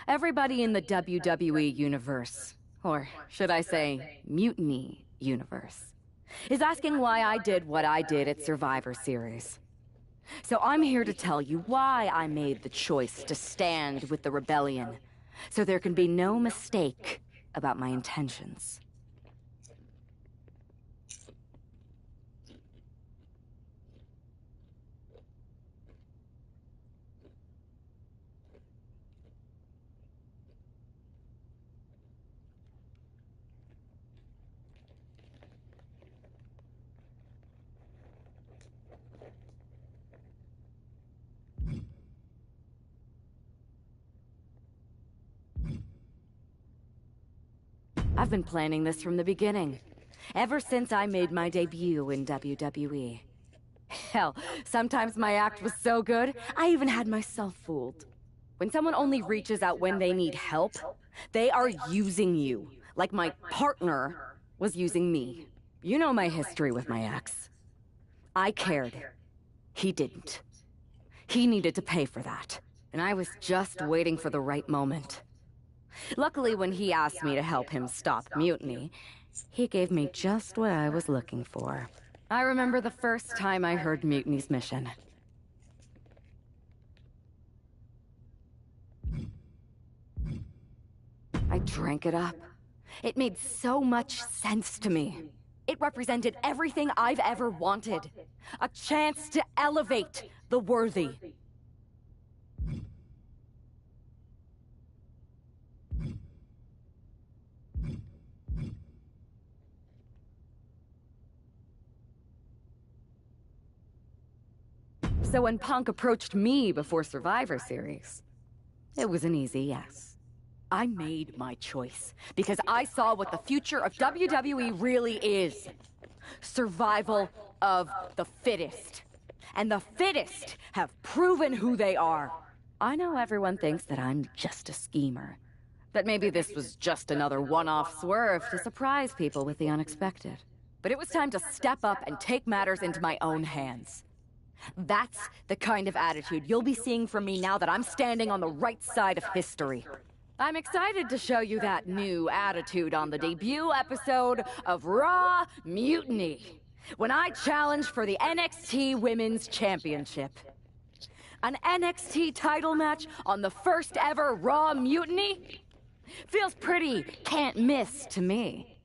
Everybody in the WWE universe, or should I say, Mutiny universe, is asking why I did what I did at Survivor Series. So I'm here to tell you why I made the choice to stand with the rebellion, so there can be no mistake about my intentions. I've been planning this from the beginning, ever since I made my debut in WWE. Hell, sometimes my act was so good, I even had myself fooled. When someone only reaches out when they need help, they are using you, like my partner was using me. You know my history with my ex. I cared. He didn't. He needed to pay for that, and I was just waiting for the right moment. Luckily, when he asked me to help him stop mutiny, he gave me just what I was looking for. I remember the first time I heard Mutiny's mission. I drank it up. It made so much sense to me. It represented everything I've ever wanted. A chance to elevate the worthy. So when Punk approached me before Survivor Series, it was an easy yes. I made my choice because I saw what the future of WWE really is. Survival of the fittest. And the fittest have proven who they are. I know everyone thinks that I'm just a schemer, that maybe this was just another one-off swerve to surprise people with the unexpected. But it was time to step up and take matters into my own hands. That's the kind of attitude you'll be seeing from me now that I'm standing on the right side of history. I'm excited to show you that new attitude on the debut episode of Raw Mutiny, when I challenge for the NXT Women's Championship. An NXT title match on the first ever Raw Mutiny? Feels pretty can't miss to me.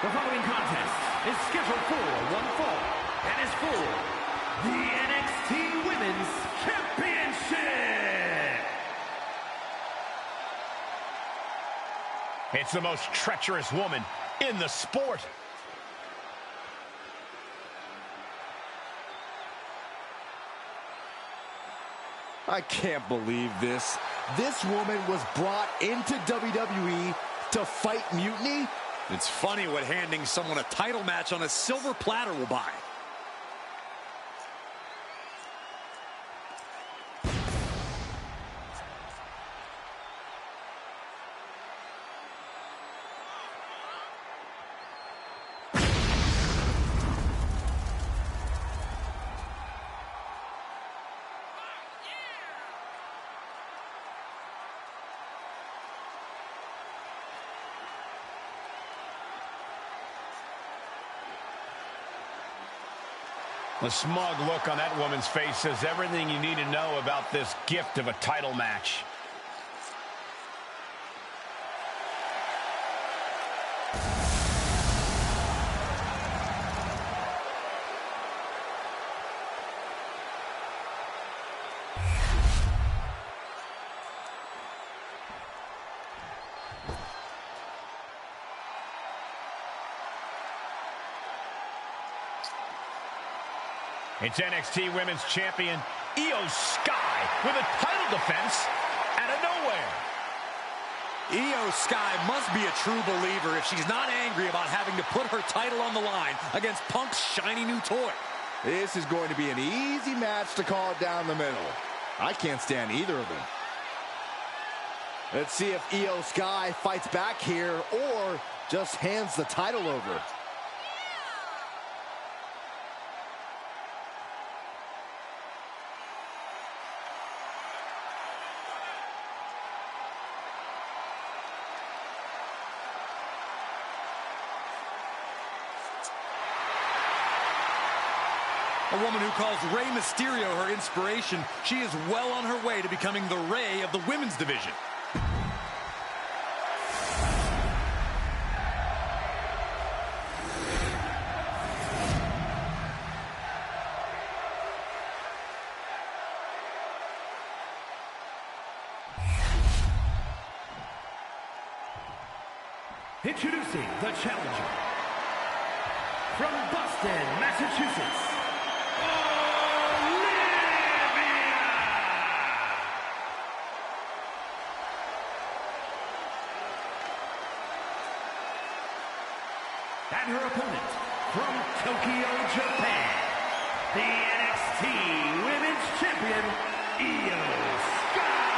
The following contest is scheduled for one fall and is for the NXT Women's Championship. It's the most treacherous woman in the sport. I can't believe this. This woman was brought into WWE to fight mutiny? It's funny what handing someone a title match on a silver platter will buy. The smug look on that woman's face says everything you need to know about this gift of a title match. It's NXT Women's Champion Io Sky with a title defense out of nowhere. Io Sky must be a true believer if she's not angry about having to put her title on the line against Punk's shiny new toy. This is going to be an easy match to call it down the middle. I can't stand either of them. Let's see if Io Sky fights back here or just hands the title over. A woman who calls Rey Mysterio her inspiration, she is well on her way to becoming the Rey of the women's division. Introducing the challenger from Boston, Massachusetts, and her opponent from Tokyo, Japan, the NXT Women's Champion, Io Sky.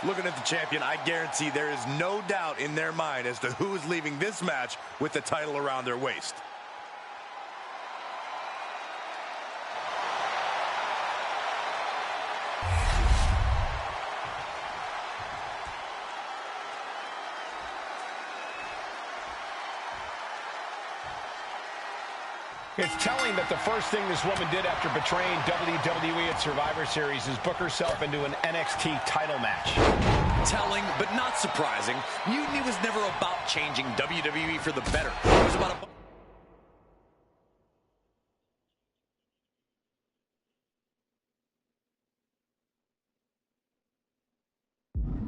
Looking at the champion, I guarantee there is no doubt in their mind as to who is leaving this match with the title around their waist. It's telling that the first thing this woman did after betraying WWE at Survivor Series is book herself into an NXT title match. Telling, but not surprising, Mutiny was never about changing WWE for the better. It was about a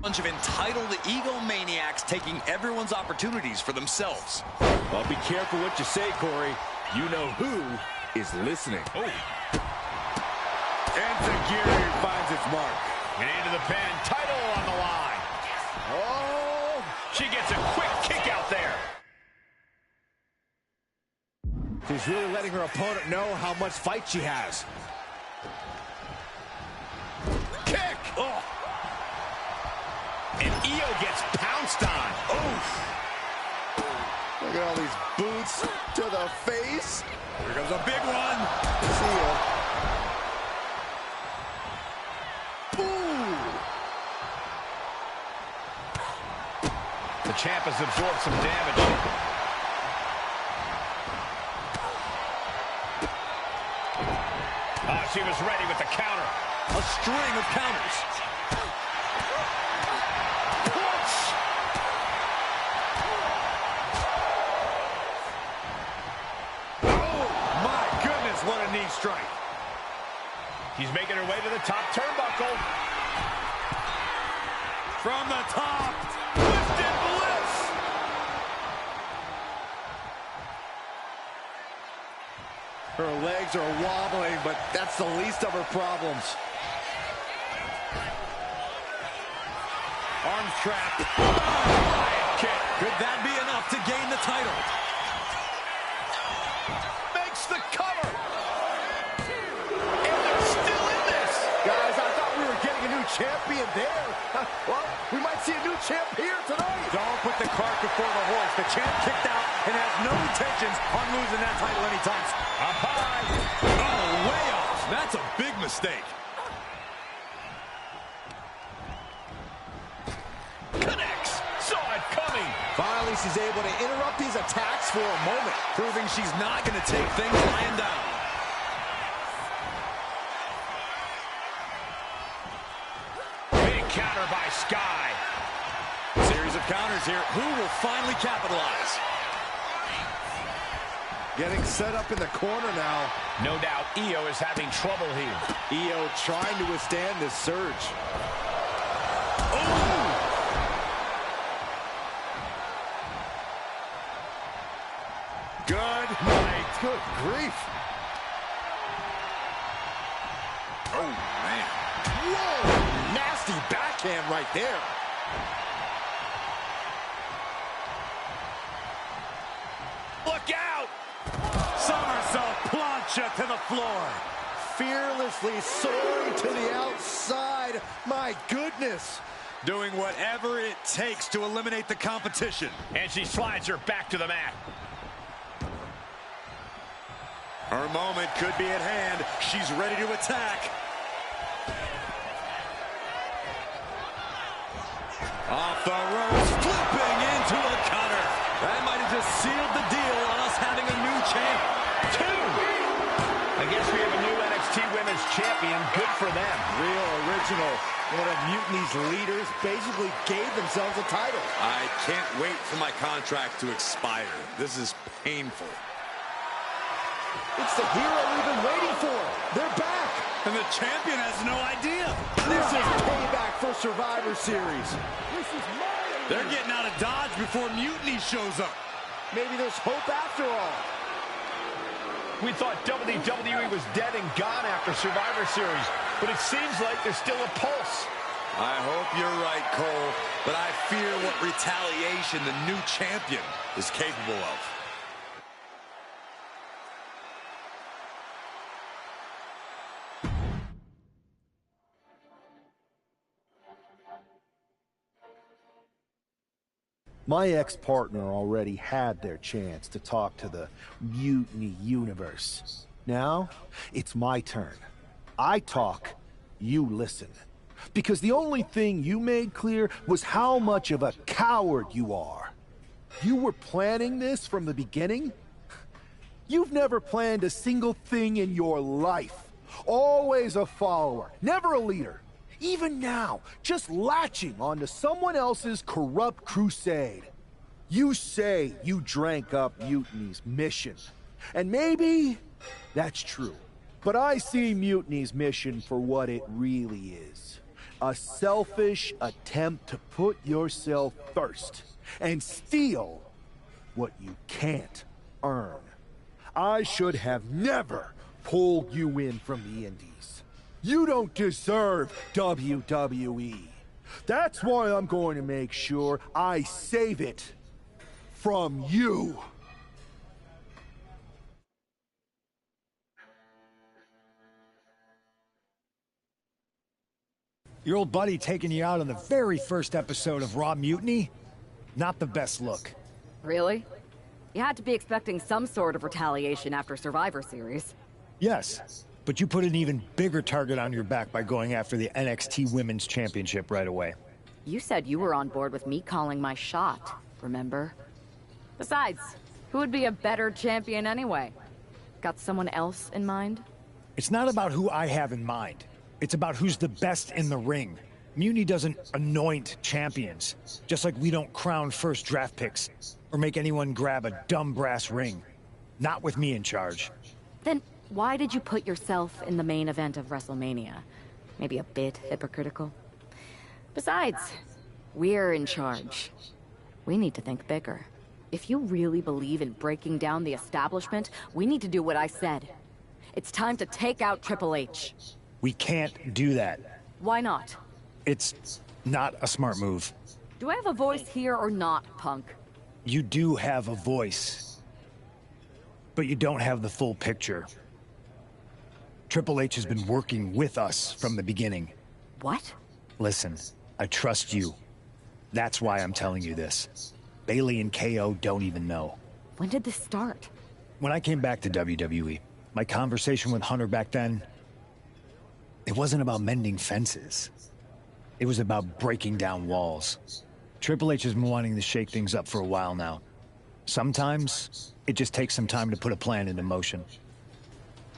bunch of entitled egomaniacs taking everyone's opportunities for themselves. Well, be careful what you say, Corey. You know who is listening. Oh. And Zagiri finds its mark. And into the pin, title on the line. Oh! She gets a quick kick out there. She's really letting her opponent know how much fight she has. Kick! Oh. And Io gets pounced on. Oof! Look at all these boots to the face. Here comes a big one. See ya. Ooh! The champ has absorbed some damage. She was ready with the counter. A string of counters. What a knee strike. She's making her way to the top turnbuckle. From the top. Lifted bliss. Her legs are wobbling, but that's the least of her problems. Arm trap. Kick. Could that be enough to gain the title? Makes the cover. Guys, I thought we were getting a new champion there. Well, we might see a new champ here tonight. Don't put the cart before the horse. The champ kicked out and has no intentions on losing that title anytime soon. Up high. Oh, way off. That's a big mistake. Connects. Saw it coming. Finally, she's able to interrupt these attacks for a moment, Proving she's not going to take things lying down. Counter by Sky. Series of counters here. Who will finally capitalize? Getting set up in the corner now. No doubt Io is having trouble here. Io trying to withstand this surge. Oh! Good night. Good grief. Oh, man. Whoa! Nasty backhand right there. Look out! Somersault plancha to the floor. Fearlessly soaring to the outside. My goodness. Doing whatever it takes to eliminate the competition. And she slides her back to the mat. Her moment could be at hand. She's ready to attack. Off the ropes, flipping into a cutter. That might have just sealed the deal on us having a new champ. 2. I guess we have a new NXT Women's Champion. Good for them. Real original. One of Mutiny's leaders basically gave themselves a title. I can't wait for my contract to expire. This is painful. It's the hero we've been waiting for. They're back. And the champion has no idea. This is payback for Survivor Series. They're getting out of Dodge before Mutiny shows up. Maybe there's hope after all. We thought WWE was dead and gone after Survivor Series, but it seems like there's still a pulse. I hope you're right, Cole, but I fear what retaliation the new champion is capable of. My ex-partner already had their chance to talk to the Mutiny Universe. Now, it's my turn. I talk, you listen. Because the only thing you made clear was how much of a coward you are. You were planning this from the beginning? You've never planned a single thing in your life. Always a follower, never a leader. Even now, just latching onto someone else's corrupt crusade. You say you drank up Mutiny's mission. And maybe that's true. But I see Mutiny's mission for what it really is. A selfish attempt to put yourself first and steal what you can't earn. I should have never pulled you in from the Indies. You don't deserve WWE. That's why I'm going to make sure I save it from you. Your old buddy taking you out on the very first episode of Raw Mutiny? Not the best look. Really? You had to be expecting some sort of retaliation after Survivor Series. Yes, but you put an even bigger target on your back by going after the NXT Women's Championship right away. You said you were on board with me calling my shot, remember? Besides, who would be a better champion anyway? Got someone else in mind? It's not about who I have in mind. It's about who's the best in the ring. Mutiny doesn't anoint champions, just like we don't crown first draft picks or make anyone grab a dumb brass ring. Not with me in charge. Then why did you put yourself in the main event of WrestleMania? Maybe a bit hypocritical? Besides, we're in charge. We need to think bigger. If you really believe in breaking down the establishment, we need to do what I said. It's time to take out Triple H. We can't do that. Why not? It's not a smart move. Do I have a voice here or not, Punk? You do have a voice, but you don't have the full picture. Triple H has been working with us from the beginning. What? Listen, I trust you. That's why I'm telling you this. Bayley and KO don't even know. When did this start? When I came back to WWE, my conversation with Hunter back then, it wasn't about mending fences. It was about breaking down walls. Triple H has been wanting to shake things up for a while now. Sometimes, it just takes some time to put a plan into motion.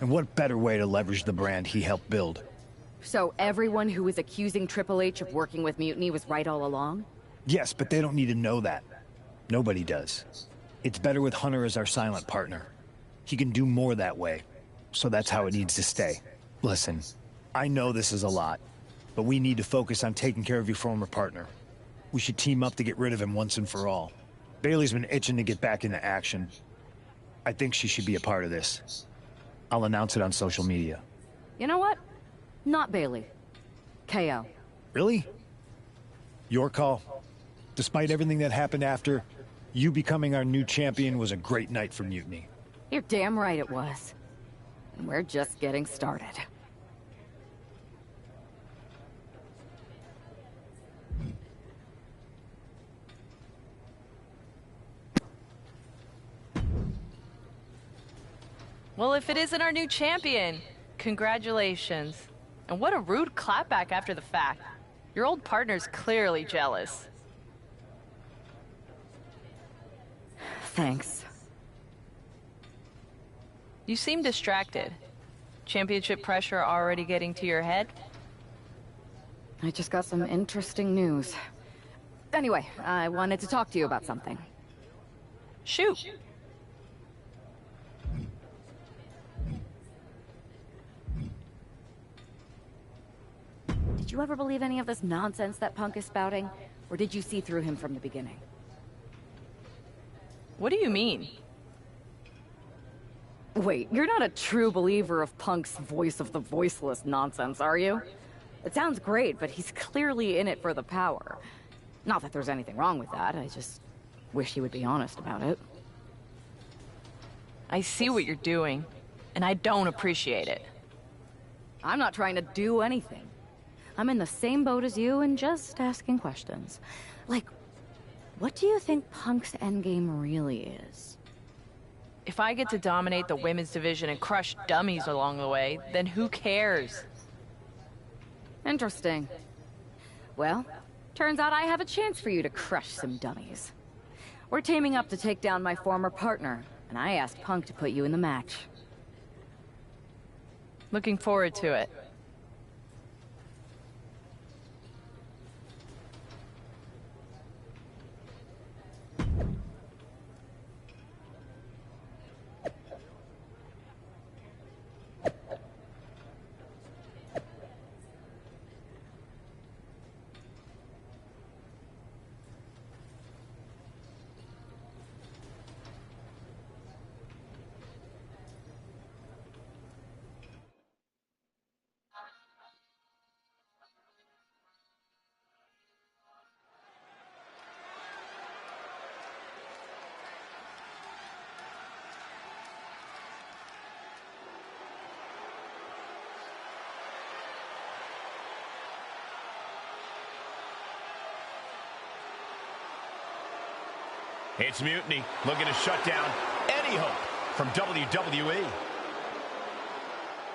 And what better way to leverage the brand he helped build? So everyone who was accusing Triple H of working with Mutiny was right all along? Yes, but they don't need to know that. Nobody does. It's better with Hunter as our silent partner. He can do more that way. So that's how it needs to stay. Listen, I know this is a lot, but we need to focus on taking care of your former partner. We should team up to get rid of him once and for all. Bayley's been itching to get back into action. I think she should be a part of this. I'll announce it on social media. You know what? Not Bailey. KO. Really? Your call? Despite everything that happened after, you becoming our new champion was a great night for Mutiny. You're damn right it was. And we're just getting started. Well, if it isn't our new champion, congratulations. And what a rude clapback after the fact. Your old partner's clearly jealous. Thanks. You seem distracted. Championship pressure already getting to your head? I just got some interesting news. Anyway, I wanted to talk to you about something. Shoot. Did you ever believe any of this nonsense that Punk is spouting? Or did you see through him from the beginning? What do you mean? Wait, you're not a true believer of Punk's voice of the voiceless nonsense, are you? It sounds great, but he's clearly in it for the power. Not that there's anything wrong with that, I just wish he would be honest about it. I see what you're doing, and I don't appreciate it. I'm not trying to do anything. I'm in the same boat as you and just asking questions. Like, what do you think Punk's endgame really is? If I get to dominate the women's division and crush dummies along the way, then who cares? Interesting. Well, turns out I have a chance for you to crush some dummies. We're teaming up to take down my former partner, and I asked Punk to put you in the match. Looking forward to it. It's Mutiny looking to shut down any hope from WWE.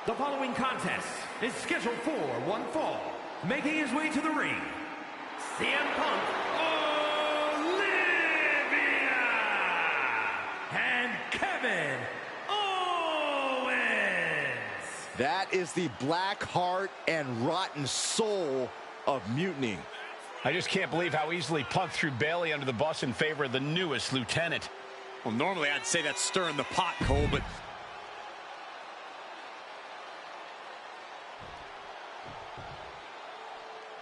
The following contest is scheduled for one fall. Making his way to the ring, CM Punk, Olivia, and Kevin Owens. That is the black heart and rotten soul of Mutiny. I just can't believe how easily Punk threw Bailey under the bus in favor of the newest lieutenant. Well, normally I'd say that's stirring the pot, Cole, but...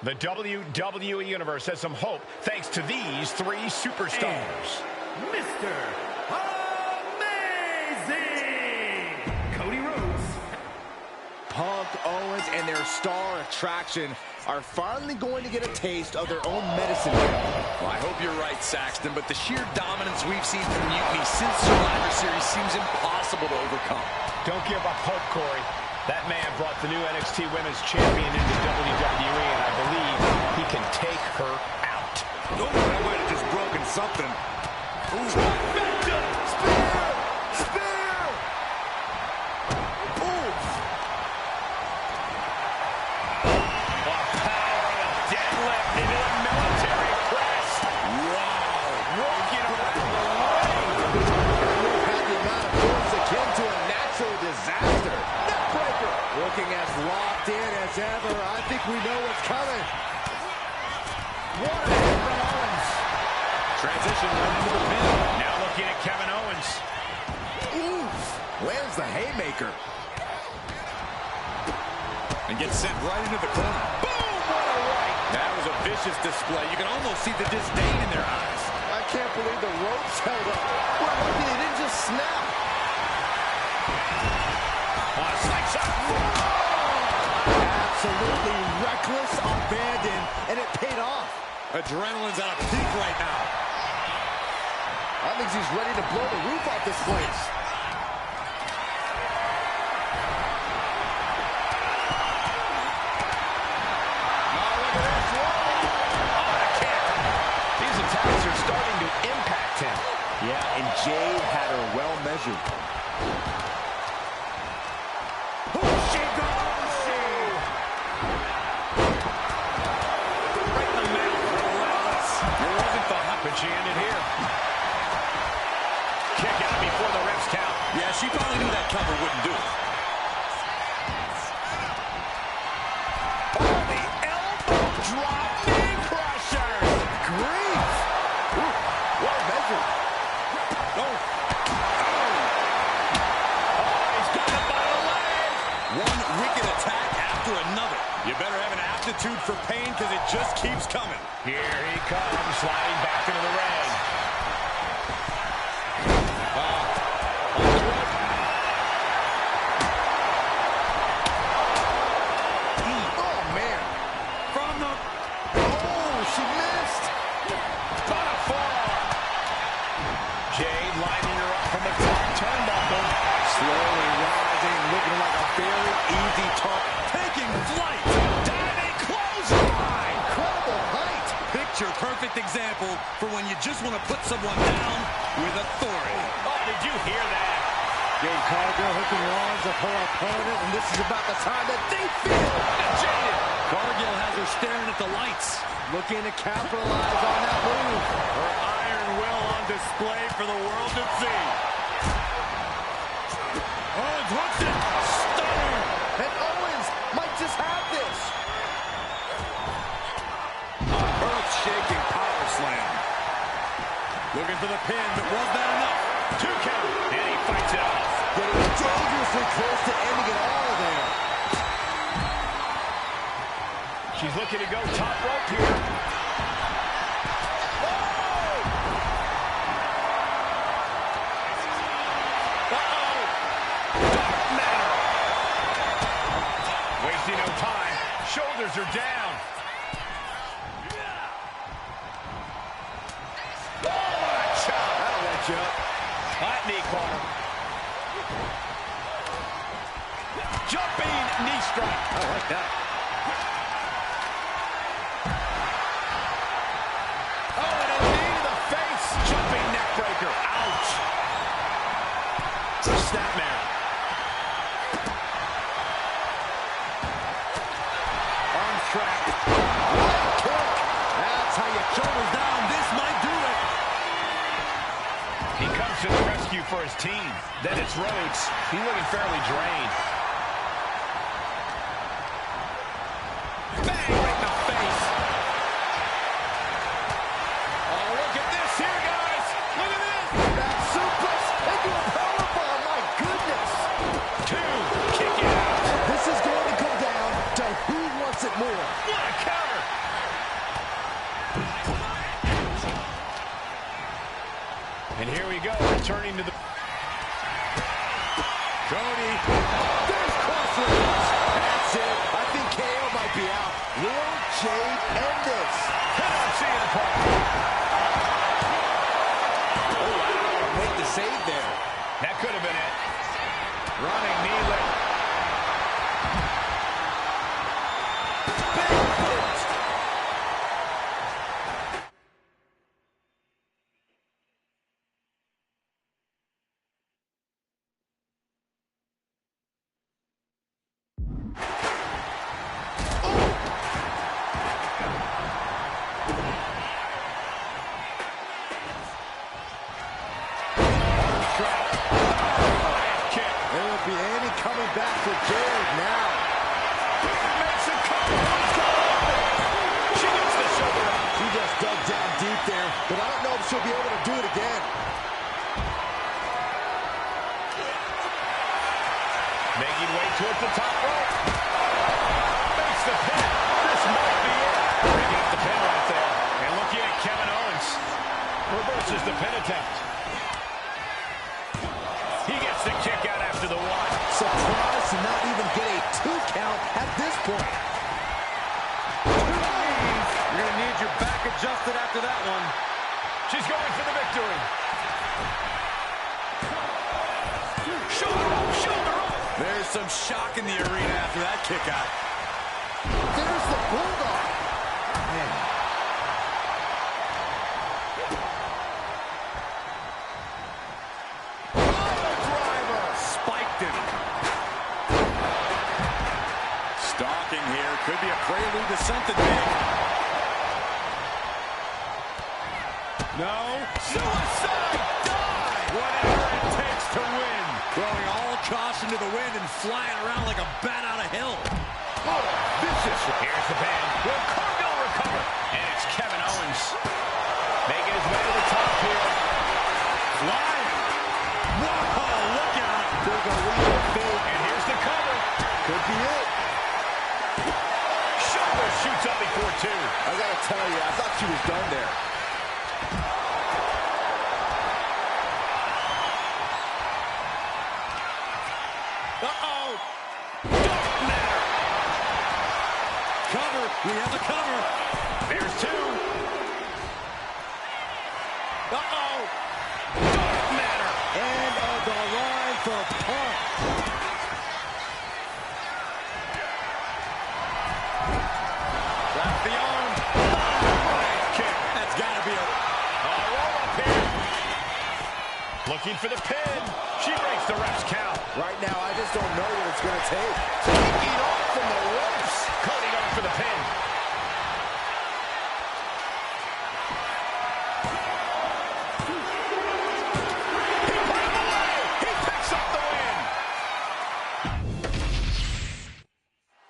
The WWE Universe has some hope thanks to these three superstars. And Mr. Amazing! Cody Rhodes. Punk, Owens, and their star attraction are finally going to get a taste of their own medicine here. Well, I hope you're right, Saxton, but the sheer dominance we've seen from Mutiny since Survivor Series seems impossible to overcome. Don't give up hope, Corey. That man brought the new NXT Women's Champion into WWE, and I believe he can take her out. Oh, I might have just broken something. Ooh. Spear! Spear! Oof! A power deadlift into the military press. Wow. Working around the ring. Look at the amount of force akin to a natural disaster. Neckbreaker. Looking as locked in as ever. I think we know what's coming. What a hit from Owens. Transition right into the pin. Now looking at Kevin Owens. Oof. Lands the haymaker. And gets sent right into the corner. Boom! What a right! That was a vicious display. You can almost see the disdain in their eyes. I can't believe the ropes held up. We're lucky they didn't just snap. Slide shot. Absolutely reckless abandon, and it paid off. Adrenaline's at a peak right now. I think he's ready to blow the roof off this place. These attacks are starting to impact him. Yeah, and Jade had her well measured. Right in the middle. Relentless. It wasn't the hot, but she ended here. Kick out before the ref's count. Yeah, she probably knew that cover wouldn't do it. Oh, the elbow drop knee crusher. Grief! Ooh, well measured. Oh. He's got him by the leg. One wicked attack after another. You better have an aptitude for pain because it just keeps coming. Here he comes, sliding back into the ring. Oh, man. From the... Oh, she missed. Got a forearm. Jade lining her up from the top turnbuckle. Slowly rising, looking like a very easy talk. Taking flight. Diving clothesline. Incredible height. Picture perfect example for when you just want to put someone down with authority. Oh, did you hear that? Jade Cargill hooking arms of her opponent, and this is about the time that they feel. Jade. Cargill has her staring at the lights. Looking to capitalize on that move. Her iron will on display for the world to see. Owens hooks it. Stunner. And Owens might just have this. Earth-shaking power slam. Looking for the pin, but was that enough? 2 count. And he fights it off. Getting dangerously close to ending it all there. She's looking to go top rope here. Dark matter. Wasting no time. Shoulders are down. That'll let you up. Hot knee corner. Jumping knee strike. I like that. Oh, and a knee to the face. Jumping neck breaker. Ouch. Snapmare. Arm track. Right kick. That's how you shoulders down. This might do it. He comes to the rescue for his team. Then it's Rhodes. He's looking fairly drained. Bang! Right in the face. Oh, look at this here, guys. Look at this. That suplex into a powerbomb. My goodness. 2. Kick out. This is going to come down to who wants it more. What a counter. And here we go, returning to the... Cody. There's crossroads. That's it. I think KO might be out. Will Jade end this? CM Punk. Oh, wow. Make the save there. That could have been it. Running knee lift. Big fist. Coming back for Jade now. Makes a cover. She gets the shoulder up. She just dug down deep there, but I don't know if she'll be able to do it again. Making way towards the top rope. Makes the pin. This might be it. Breaking up the pin right there. And looking at Kevin Owens. Reverses the pin attempt. He gets the kick out after the 1. Surprise to not even get a 2 count at this point. You're going to need your back adjusted after that one. She's going for the victory. Shoulder up, shoulder up. There's some shock in the arena after that kick out. There's the bulldog. Man. Driver. Spiked him. Stalking here. Could be a prelude to something big. No. Suicide dive. Whatever it takes to win. Throwing all caution to the wind and flying around like a bat out of hell. Oh, vicious. Here's the pin. Will Cargill recover? And it's Kevin Owens making his way to the top here. Flying. Whoa, look at him. There's a lead of fate. And here's the cover. Could be it. Shoulder shoots up before 2. I gotta tell you, I thought she was done there. Uh-oh. Don't matter. Cover. We have a cover. There's 2. Uh-oh. Don't matter. End of the line for Punk. Wrap the arm. Right kick. That's got to be a... roll up here. Looking for the pin. She breaks the ref's count. Right now, I just don't know what it's gonna take. Taking off from the ropes. Cody going for the pin. He put him away. He picks up the win.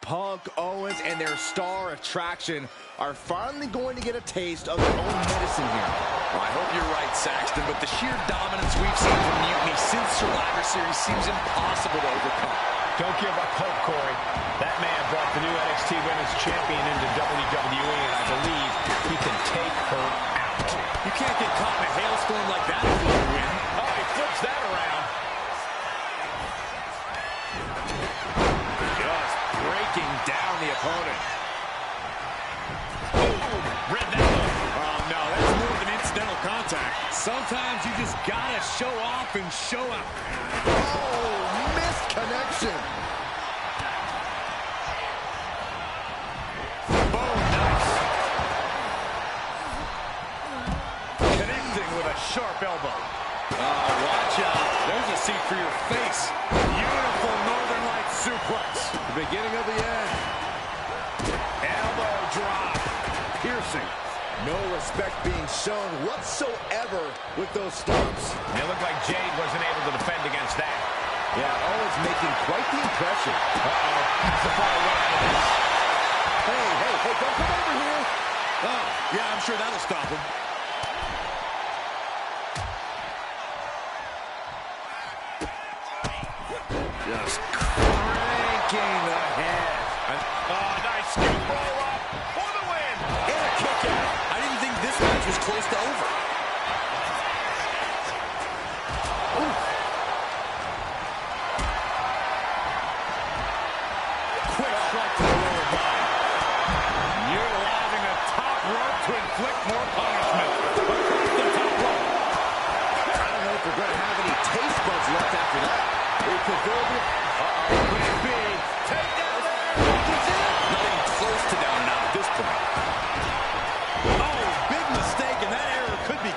Punk, Owens, and their star attraction are finally going to get a taste of their own medicine here. Well, I hope you're right, Saxton, but the sheer dominance we've seen from Mutiny since Survivor Series seems impossible to overcome. Don't give up hope, Corey. That man brought the new NXT Women's Champion into WWE, and I believe he can take her out. You can't get caught in a hailstorm like that if you win. Oh, he flips that around. Just breaking down the opponent. Boom! Read that one. Oh, no, that's more than incidental contact. Sometimes you just gotta show off and show out. Oh, missed connection. Boom, nice. Connecting with a sharp elbow. Oh, watch out. There's a seat for your face. Beautiful Northern Lights suplex. The beginning of the end. Elbow drop. Piercing. No respect being shown whatsoever with those stomps. It looked like Jade wasn't able to defend against that. Yeah, Owens making quite the impression. Uh-oh. That's the far away out of this. Hey, don't come over here. Oh, yeah, I'm sure that'll stop him. Just cranking the head. Oh, nice scoop roll up for the win. And a kick out. I didn't think this match was close to over. Quick strike to the lower body. Utilizing the top rope to inflict more punishment. Across the top rope. I don't know if we're going to have any taste buds left after that. It could very be. Could it be? Take down there. Not even close to down and out at this point. Oh, big mistake, and that error could be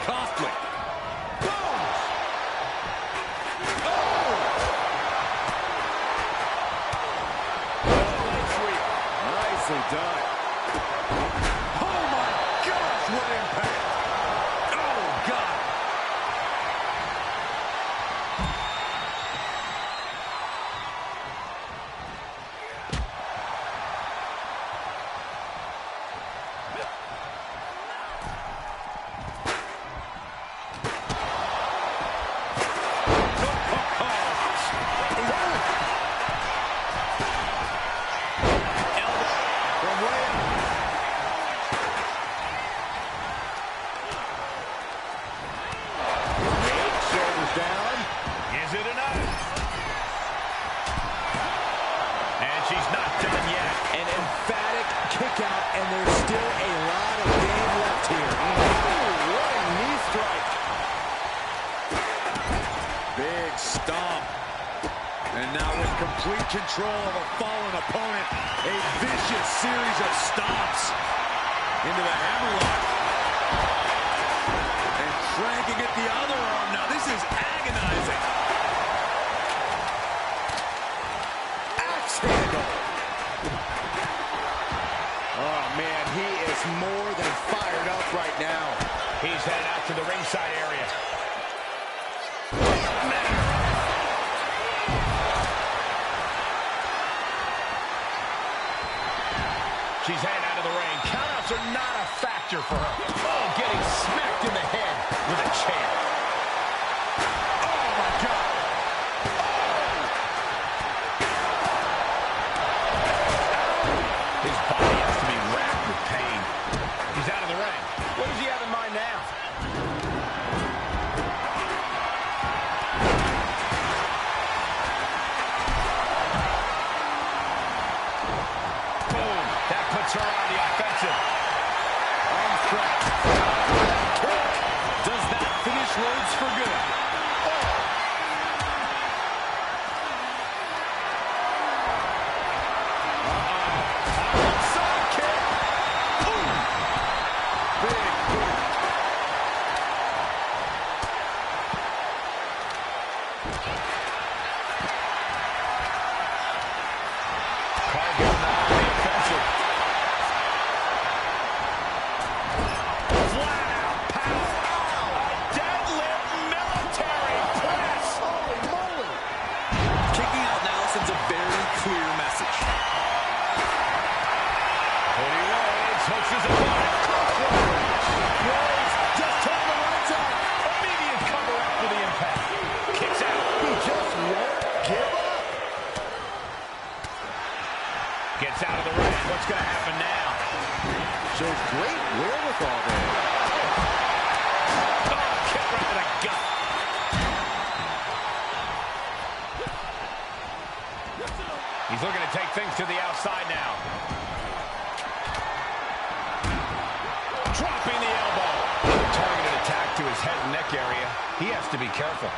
and there's still a lot of game left here. Ooh, what a knee strike. Big stomp. And now with complete control of a fallen opponent, a vicious series of stomps into the hammerlock. And cranking at the other arm now. This is agonizing. Axe handle. Oh, man, he is more than fired up right now. He's headed out to the ringside area. She's heading out of the ring. Countouts are not a factor for her. Oh, getting smacked in the head with a chair. Oh, my God. Oh! His body has to be racked with pain. He's out of the ring. What does he have in mind now? Puts her on the offensive. Arm track. Does that finish Rhodes for good? Outside kick. Boom. Big boom. Cargill now on the offensive. Gets out of the ring. What's going to happen now? Shows great wherewithal there. Oh, kick right to the gut. He's looking to take things to the outside now. Dropping the elbow. Targeted attack to his head and neck area. He has to be careful.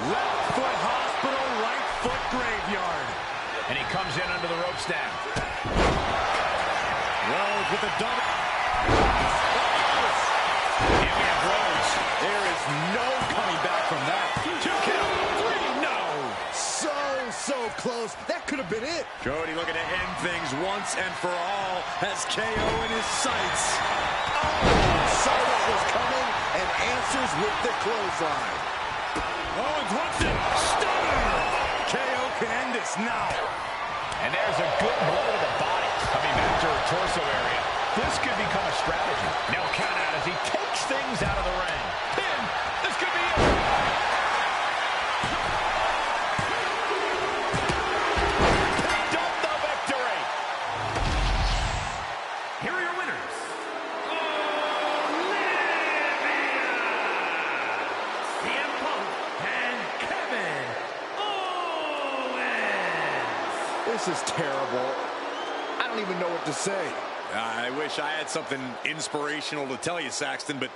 Left foot hospital, right foot graveyard. And he comes in under the ropes now. Rhodes with a double. Here we have Rhodes. There is no coming back from that. 2 count. 3, no. So close. That could have been it. Cody looking to end things once and for all. Has KO in his sights. Saw what was coming and answers with the clothesline. Owens wants it. Stunner. KO can end this now. And there's a good blow to the body. Coming back to her torso area. This could become a strategy. No count out as he takes things out of the ring. Pin. This could be it. Picked up the victory. Here are your winners. CM Punk and Kevin Owens. This is terrible. I don't even know what to say. I wish I had something inspirational to tell you, Saxton, but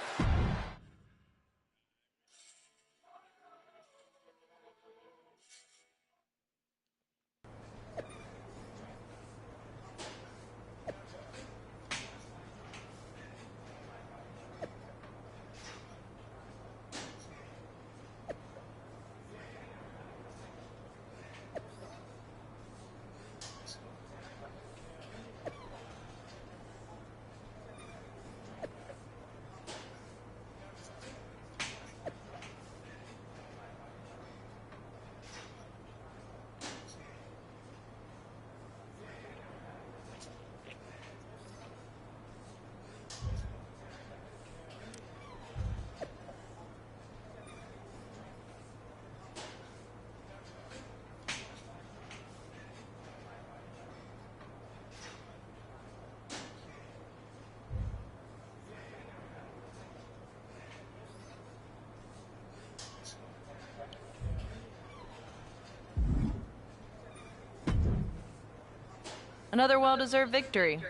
Another well-deserved victory.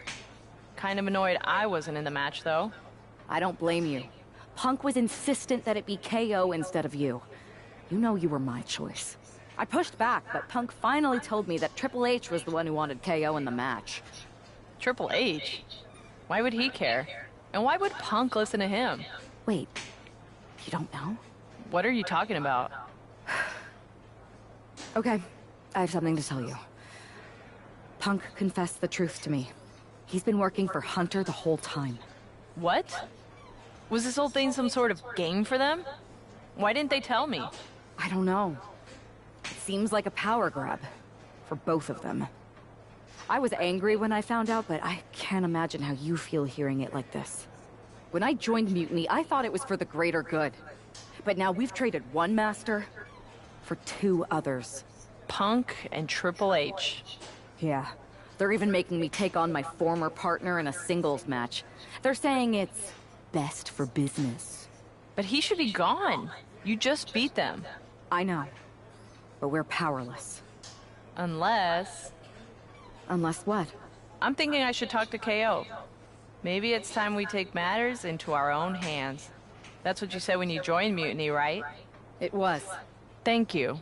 Kind of annoyed I wasn't in the match, though. I don't blame you. Punk was insistent that it be KO instead of you. You know you were my choice. I pushed back, but Punk finally told me that Triple H was the one who wanted KO in the match. Triple H? Why would he care? And why would Punk listen to him? Wait, you don't know? What are you talking about? Okay, I have something to tell you. Punk confessed the truth to me. He's been working for Hunter the whole time. What? Was this whole thing some sort of game for them? Why didn't they tell me? I don't know. It seems like a power grab. For both of them. I was angry when I found out, but I can't imagine how you feel hearing it like this. When I joined Mutiny, I thought it was for the greater good. But now we've traded one master for two others. Punk and Triple H. Yeah. They're even making me take on my former partner in a singles match. They're saying it's best for business. But he should be gone. You just beat them. I know. But we're powerless. Unless... Unless what? I'm thinking I should talk to KO. Maybe it's time we take matters into our own hands. That's what you said when you joined Mutiny, right? It was. Thank you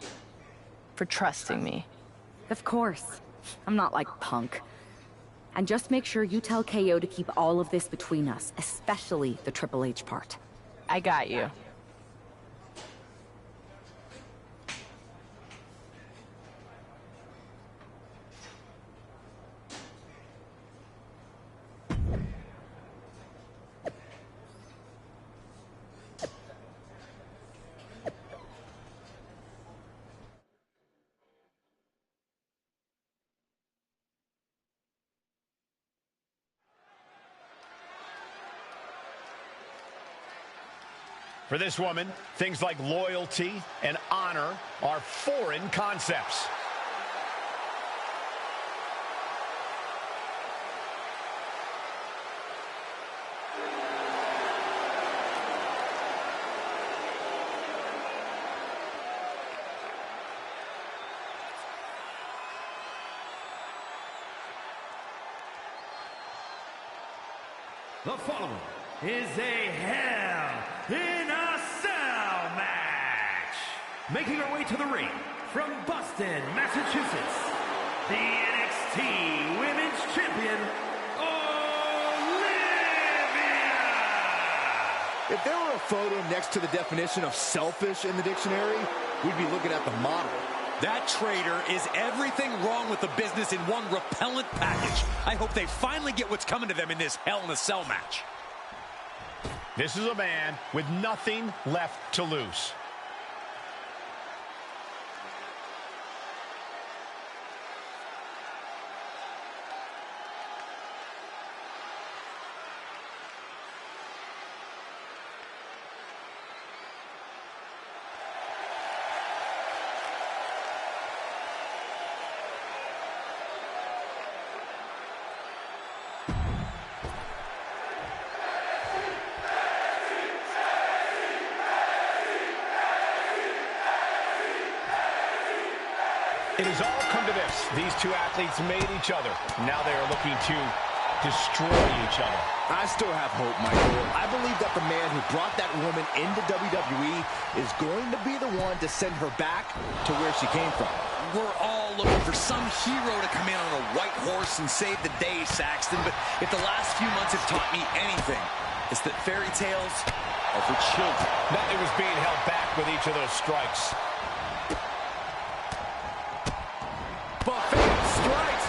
for trusting me. Of course. I'm not like Punk. And just make sure you tell KO to keep all of this between us, especially the Triple H part. I got you. For this woman, things like loyalty and honor are foreign concepts. The following is a Hell in a Cell match. Making her way to the ring from Boston, Massachusetts, the NXT Women's Champion, Olivia. If there were a photo next to the definition of selfish in the dictionary, we'd be looking at the model. That traitor is everything wrong with the business in one repellent package. I hope they finally get what's coming to them in this Hell in a Cell match. This is a man with nothing left to lose. It has all come to this. These two athletes made each other. Now they are looking to destroy each other. I still have hope, Michael. I believe that the man who brought that woman into WWE is going to be the one to send her back to where she came from. We're all looking for some hero to come in on a white horse and save the day, Saxton. But if the last few months have taught me anything, it's that fairy tales are for children. Nothing was being held back with each of those strikes. Buffet strikes.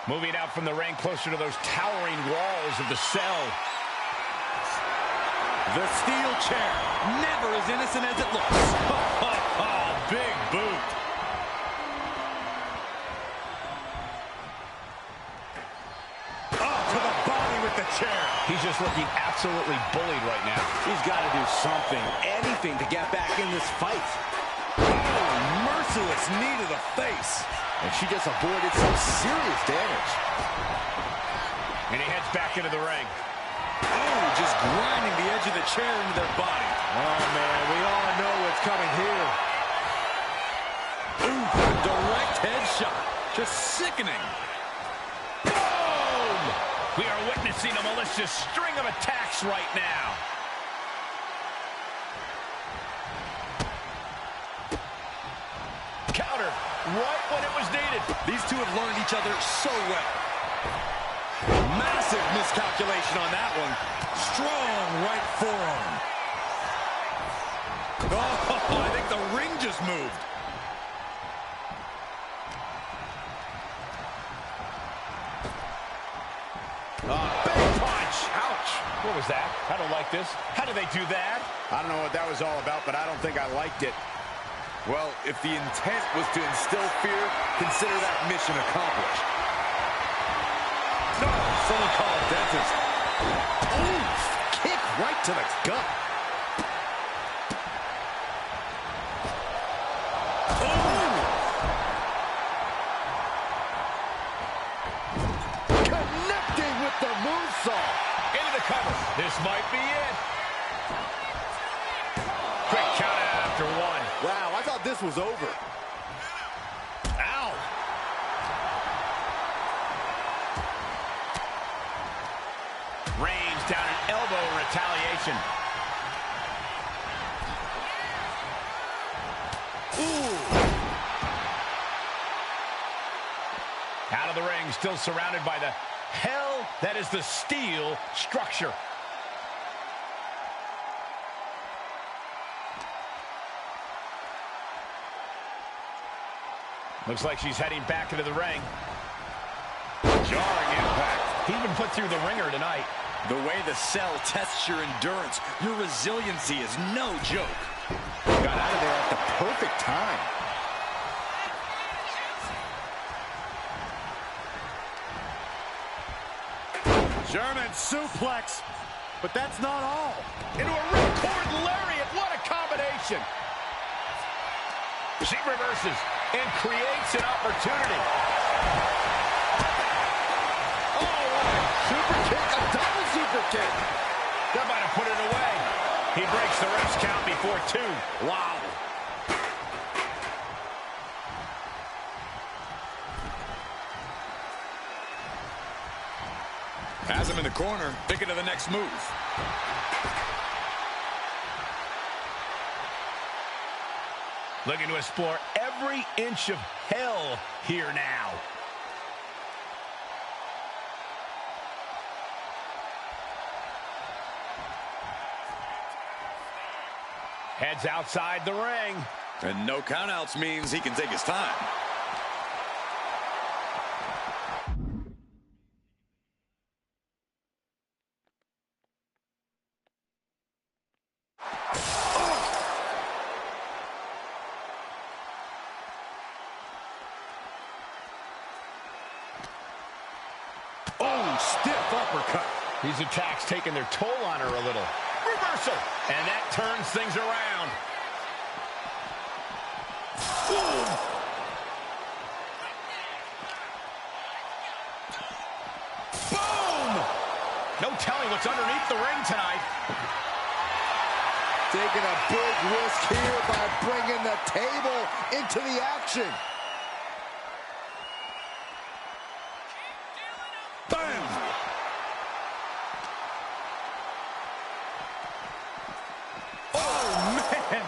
Moving out from the ring closer to those towering walls of the cell. The steel chair, never as innocent as it looks. Big boot. To the body with the chair. He's just looking absolutely bullied right now. He's got to do something, anything to get back in this fight. Oh, merciless knee to the face. And she just avoided some serious damage. And he heads back into the ring. Oh, just grinding the edge of the chair into their body. Oh, man, we all know what's coming here. Ooh, direct headshot. Just sickening. Boom! We are witnessing a malicious string of attacks right now. Counter right when it was needed. These two have learned each other so well. Massive miscalculation on that one. Strong right forearm. Oh, I think the ring just moved. Big punch. Ouch. What was that? I don't like this. How did they do that? I don't know what that was all about, but I don't think I liked it. Well, if the intent was to instill fear, consider that mission accomplished. No, someone call a dentist. Oof! Kick right to the gut. Connecting with the moonsault. Into the cover. This might be it. Quick count out after one. Wow, I thought this was over. Ow. Range down an elbow in retaliation. Ooh. Out of the ring, still surrounded by the hell that is the steel structure. Looks like she's heading back into the ring. Jarring impact. He's been put through the ringer tonight. The way the cell tests your endurance, your resiliency is no joke. Got out of there at the perfect time. German suplex, but that's not all. Into a ripcord lariat. What a combination. She reverses and creates an opportunity. Oh, Super kick, a double super kick. that might have put it away. He breaks the ref's count before two. Wow. Has him in the corner, thinking of the next move. Looking to explore every inch of hell here now. Heads outside the ring. And no countouts means he can take his time. Stiff uppercut. These attacks taking their toll on her a little. Reversal. And that turns things around. Boom! No telling what's underneath the ring tonight. Taking a big risk here by bringing the table into the action. Bam! Oh, man!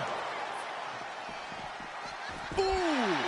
Ooh!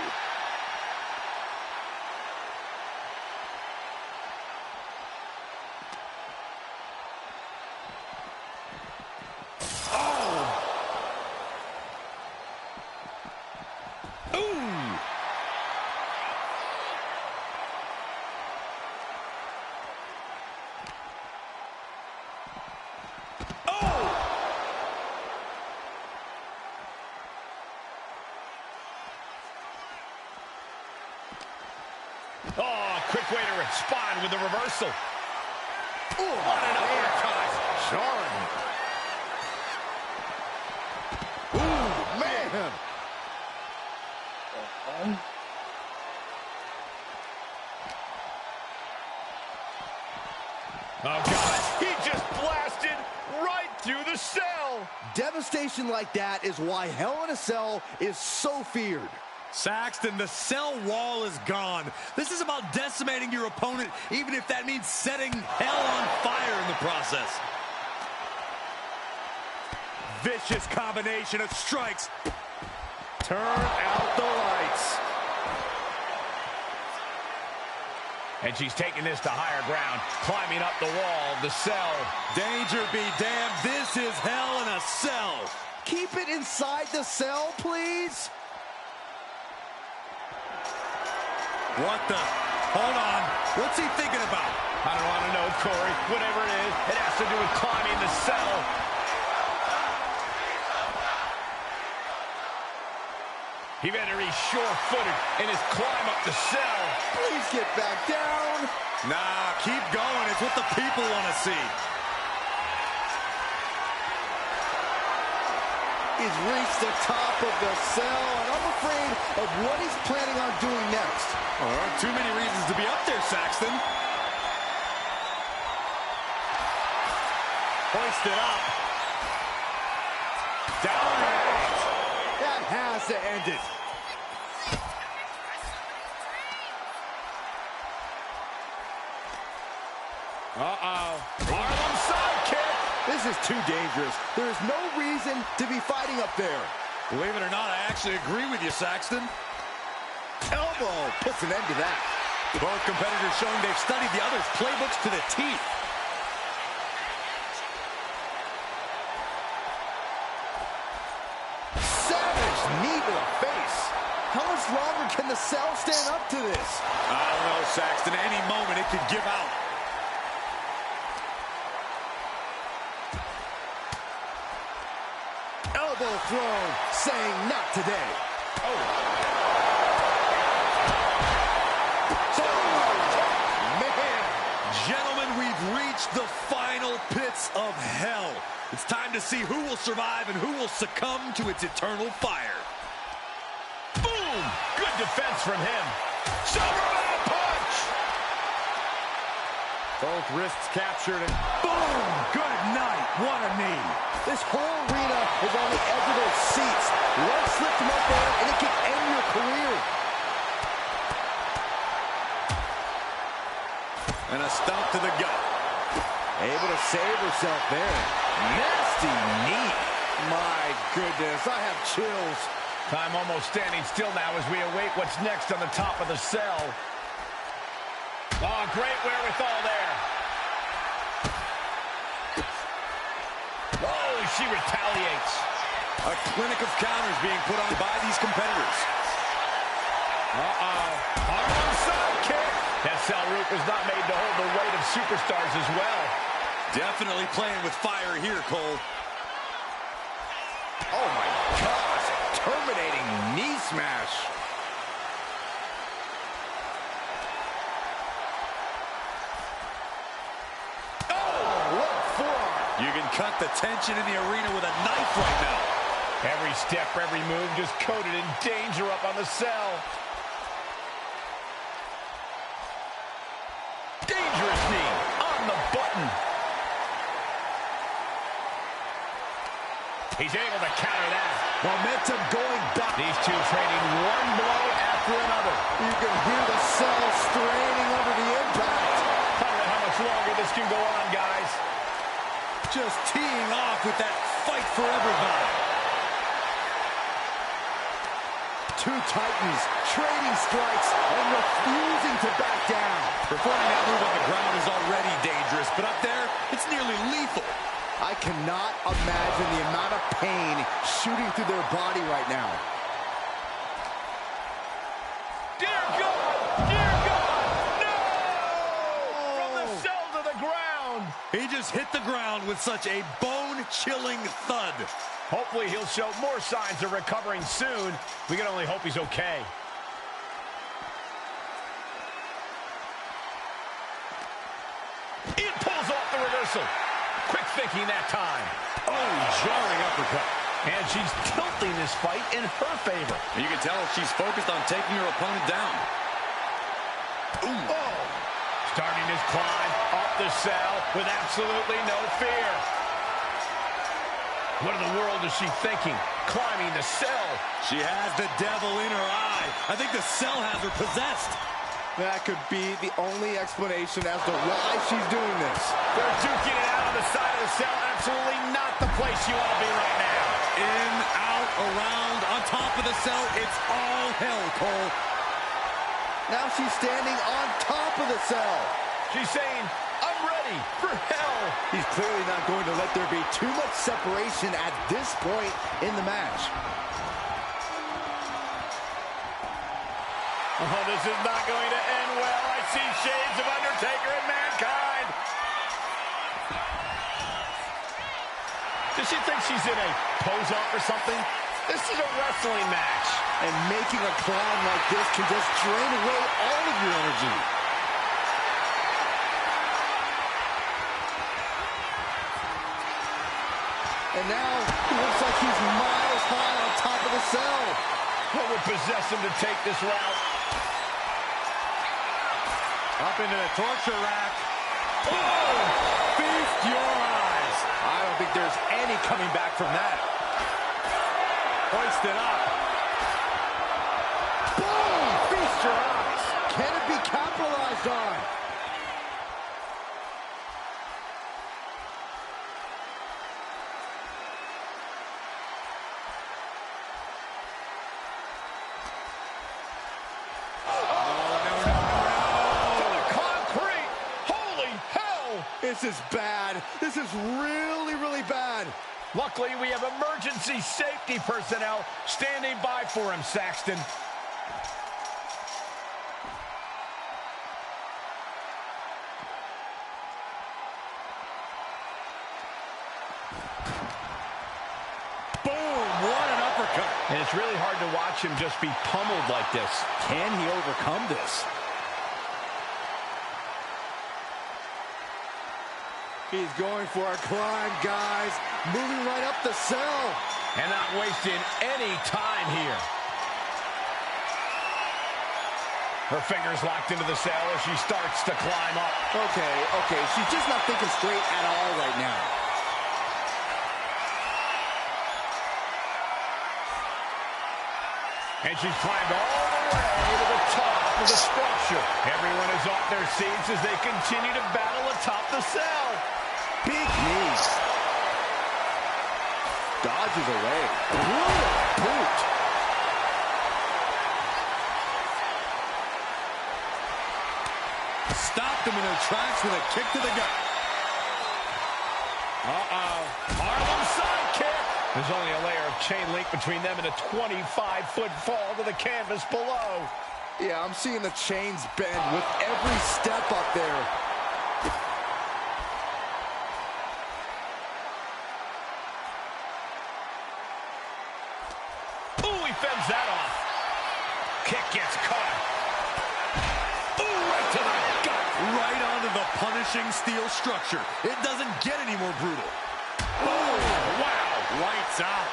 Oh, quick way to respond with the reversal. Ooh, What an uppercut. jarring. Ooh, man. cell. Devastation like that is why Hell in a Cell is so feared. Saxton, the cell wall is gone. This is about decimating your opponent, even if that means setting hell on fire in the process. Vicious combination of strikes. Turn out the lights. And she's taking this to higher ground, climbing up the wall, the cell. Danger be damned, this is Hell in a Cell. Keep it inside the cell, please. What the? Hold on. What's he thinking about? I don't want to know, Corey. Whatever it is, it has to do with climbing the cell. He better be sure-footed in his climb up the cell. Please get back down. Nah, keep going. It's what the people want to see. He's reached the top of the cell, and I'm afraid of what he's planning on doing next. Well, there aren't too many reasons to be up there, Saxton. Hoist it up. Down and out. That has to end it. Uh-oh. Harlem sidekick. This is too dangerous. There is no reason to be fighting up there. Believe it or not, I actually agree with you, Saxton. Elbow puts an end to that. Both competitors showing they've studied the other's playbooks to the teeth. Savage knee to the face. How much longer can the cell stand up to this? I don't know, Saxton. Any moment it could give out. Elbow thrown, saying not today. Oh. Man. Gentlemen, we've reached the final pits of hell. It's time to see who will survive and who will succumb to its eternal fire. Boom! Good defense from him. Superman punch! Both wrists captured and Boom! Good night. What a knee. This whole arena is on the edge of their seats. One slip from up there, and it can end your career. And a stomp to the gut. Able to save herself there. Nasty knee. My goodness, I have chills. time almost standing still now as we await what's next on the top of the cell. Oh, great wherewithal there. Oh, she retaliates. A clinic of counters being put on by these competitors. Uh-oh. Harlem sidekick. That cell route was not made to hold the weight of superstars as well. Definitely playing with fire here, Cole. Oh, my gosh. Terminating knee smash. Oh, what a forearm. You can cut the tension in the arena with a knife right now. Every step, every move just coated in danger up on the cell. Dangerous knee on the button. He's able to counter that. Momentum going back. These two trading one blow after another. You can hear the cell straining under the impact. I don't know how much longer this can go on, guys. Just teeing off with that fight forever vibe. Two titans trading strikes and refusing to back down. Performing that move on the ground is already dangerous, but up there, it's nearly lethal. I cannot imagine the amount of pain shooting through their body right now. Dear God! Dear God! No! From the cell to the ground. He just hit the ground with such a bone-chilling thud. Hopefully he'll show more signs of recovering soon. We can only hope he's okay. It pulls off the reversal. Quick thinking that time. Oh, jarring uppercut. And she's tilting this fight in her favor. You can tell she's focused on taking her opponent down. Ooh. Oh. Starting his climb up the cell with absolutely no fear. What in the world is she thinking? Climbing the cell. She has the devil in her eye. I think the cell has her possessed. That could be the only explanation as to why she's doing this. They're duking it out on the side of the cell. Absolutely not the place you want to be right now. In, out, around, on top of the cell. It's all hell, Cole. Now she's standing on top of the cell. She's saying, I'm ready for hell. He's clearly not going to let there be too much separation at this point in the match. Oh, this is not going to end well. I see shades of Undertaker and Mankind. Does she think she's in a pose-off or something? This is a wrestling match. And making a climb like this can just drain away all of your energy. And now, it looks like he's miles high on top of the cell. What would possess him to take this route? Up into the torture rack. Oh! Feast your eyes. I don't think there's any coming back from that. Hoist it up. Boom! Feast your eyes. Can it be capitalized on? This is bad. This is really, really bad. Luckily, we have emergency safety personnel standing by for him, Saxton. Boom! What an uppercut. And it's really hard to watch him just be pummeled like this. Can he overcome this? He's going for a climb, guys. Moving right up the cell. And not wasting any time here. Her fingers locked into the cell as she starts to climb up. Okay. She's just not thinking straight at all right now. And she's climbed all the way to the top of the structure. Everyone is off their seats as they continue to battle atop the cell. Big knees. Dodges away. Brutal boot. Stopped them in their tracks with a kick to the gut. Harlem sidekick. There's only a layer of chain link between them and a 25-foot fall to the canvas below. Yeah, I'm seeing the chains bend with every step up there. Fends that off. Kick gets caught. Ooh, right to the gut. Right onto the punishing steel structure. It doesn't get any more brutal. Oh, wow. Lights out.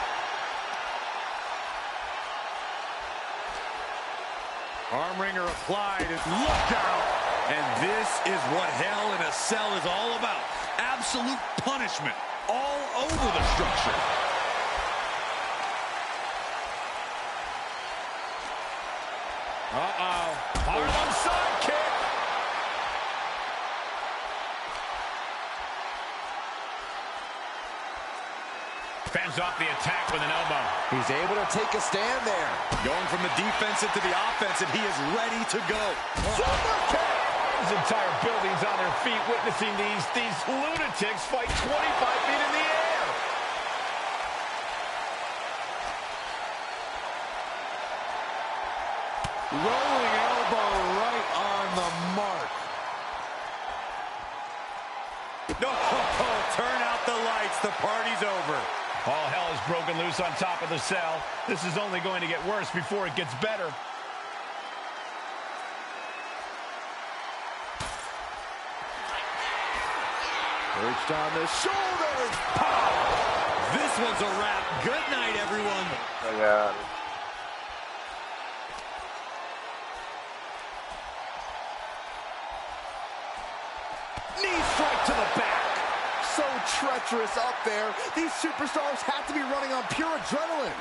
Arm wringer applied. Look out. And this is what Hell in a Cell is all about. Absolute punishment all over the structure. Harlem sidekick. Fends off the attack with an elbow. He's able to take a stand there. Going from the defensive to the offensive, he is ready to go. Super kick. This entire building's on their feet witnessing these lunatics fight 25 feet in the air. Rolling elbow right on the mark. No, turn out the lights. The party's over. All hell is broken loose on top of the cell. This is only going to get worse before it gets better. Perched on the shoulders. This one's a wrap. Good night, everyone. Oh, God. Knee strike to the back. So treacherous up there. These superstars have to be running on pure adrenaline.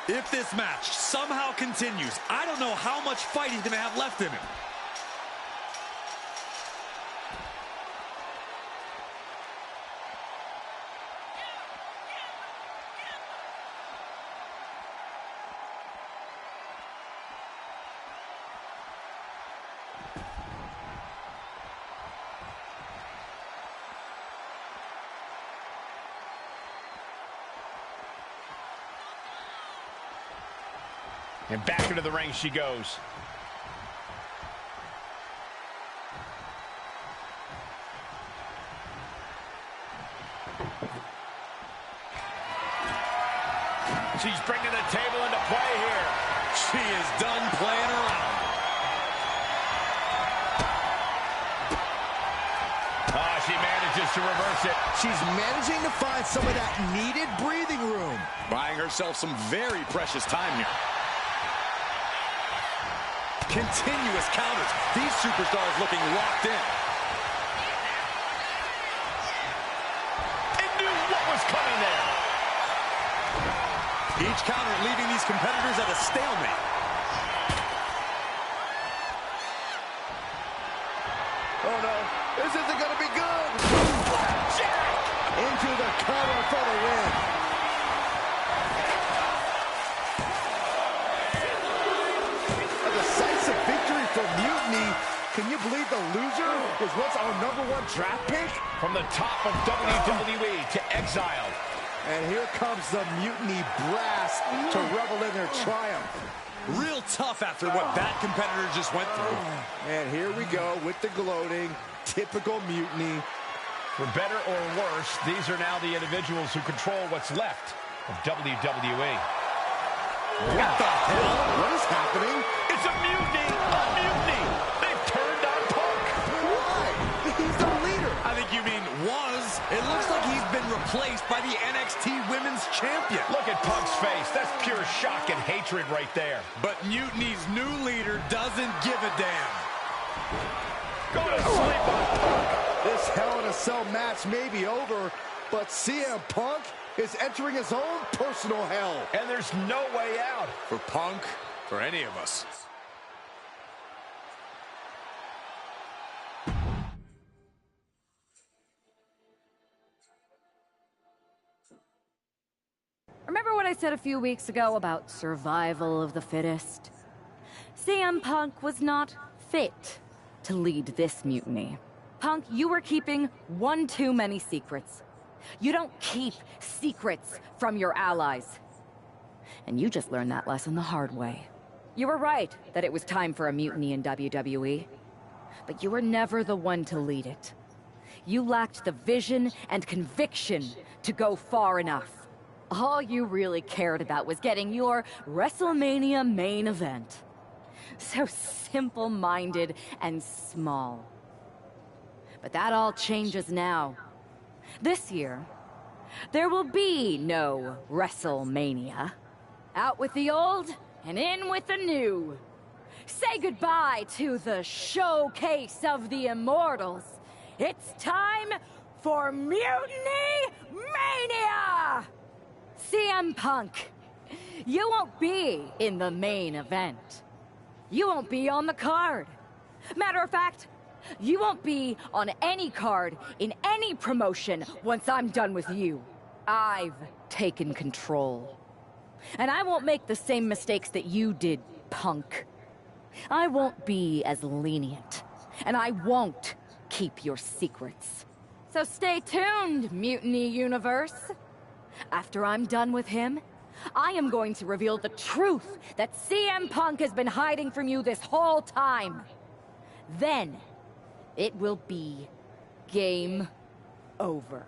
If this match somehow continues, I don't know how much fight he's going to have left in him. And back into the ring she goes. She's bringing the table into play here. She is done playing around. She manages to reverse it. She's managing to find some of that needed breathing room. Buying herself some very precious time here. Continuous counters. These superstars looking locked in. And knew what was coming there. Each counter leaving these competitors at a stalemate. Oh no, this isn't going to be good. Flapjack! Into the cover for the win. A decisive victory for Mutiny. Can you believe the loser was once our #1 draft pick? From the top of WWE to exile. And here comes the Mutiny brass to revel in their triumph. Real tough after what that competitor just went through. And here we go with the gloating. Typical Mutiny. For better or worse, these are now the individuals who control what's left of WWE. What the hell? What is happening? It's a mutiny! A mutiny! They've turned on Punk! Why? He's the leader. I think you mean was. It looks like he's been replaced by the NXT Women's Champion. Look at Punk's face. That's pure shock and hatred right there. But Mutiny's new leader doesn't give a damn. Go to sleep on Punk. This Hell in a Cell match may be over, but CM Punk is entering his own personal hell. And there's no way out. For Punk, for any of us. Remember what I said a few weeks ago about survival of the fittest? CM Punk was not fit to lead this mutiny. Punk, you were keeping one too many secrets. You don't keep secrets from your allies. And you just learned that lesson the hard way. You were right that it was time for a mutiny in WWE. But you were never the one to lead it. You lacked the vision and conviction to go far enough. All you really cared about was getting your WrestleMania main event. So simple-minded and small. But that all changes now. This year, there will be no WrestleMania. Out with the old and in with the new. Say goodbye to the showcase of the immortals. It's time for Mutiny Mania! CM Punk, you won't be in the main event. You won't be on the card. Matter of fact, you won't be on any card in any promotion once I'm done with you. I've taken control. And I won't make the same mistakes that you did, Punk. I won't be as lenient. And I won't keep your secrets. So stay tuned, Mutiny Universe. After I'm done with him, I am going to reveal the truth that CM Punk has been hiding from you this whole time. Then, it will be game over.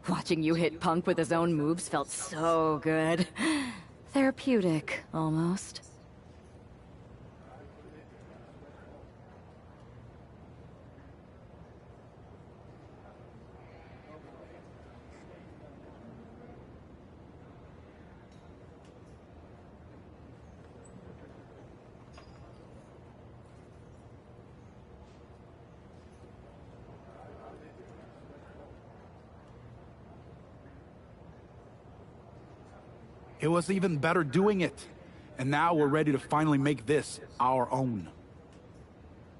Watching you hit Punk with his own moves felt so good. Therapeutic, almost. It was even better doing it. And now we're ready to finally make this our own.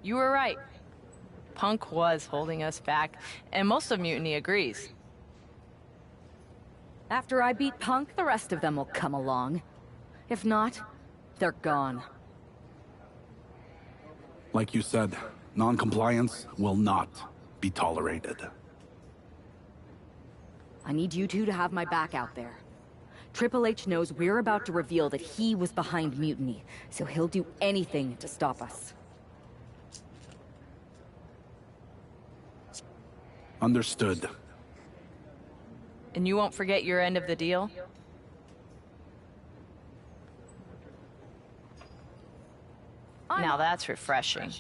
You were right. Punk was holding us back, and most of Mutiny agrees. After I beat Punk, the rest of them will come along. If not, they're gone. Like you said, non-compliance will not be tolerated. I need you two to have my back out there. Triple H knows we're about to reveal that he was behind Mutiny, so he'll do anything to stop us. Understood. And you won't forget your end of the deal? Now that's refreshing.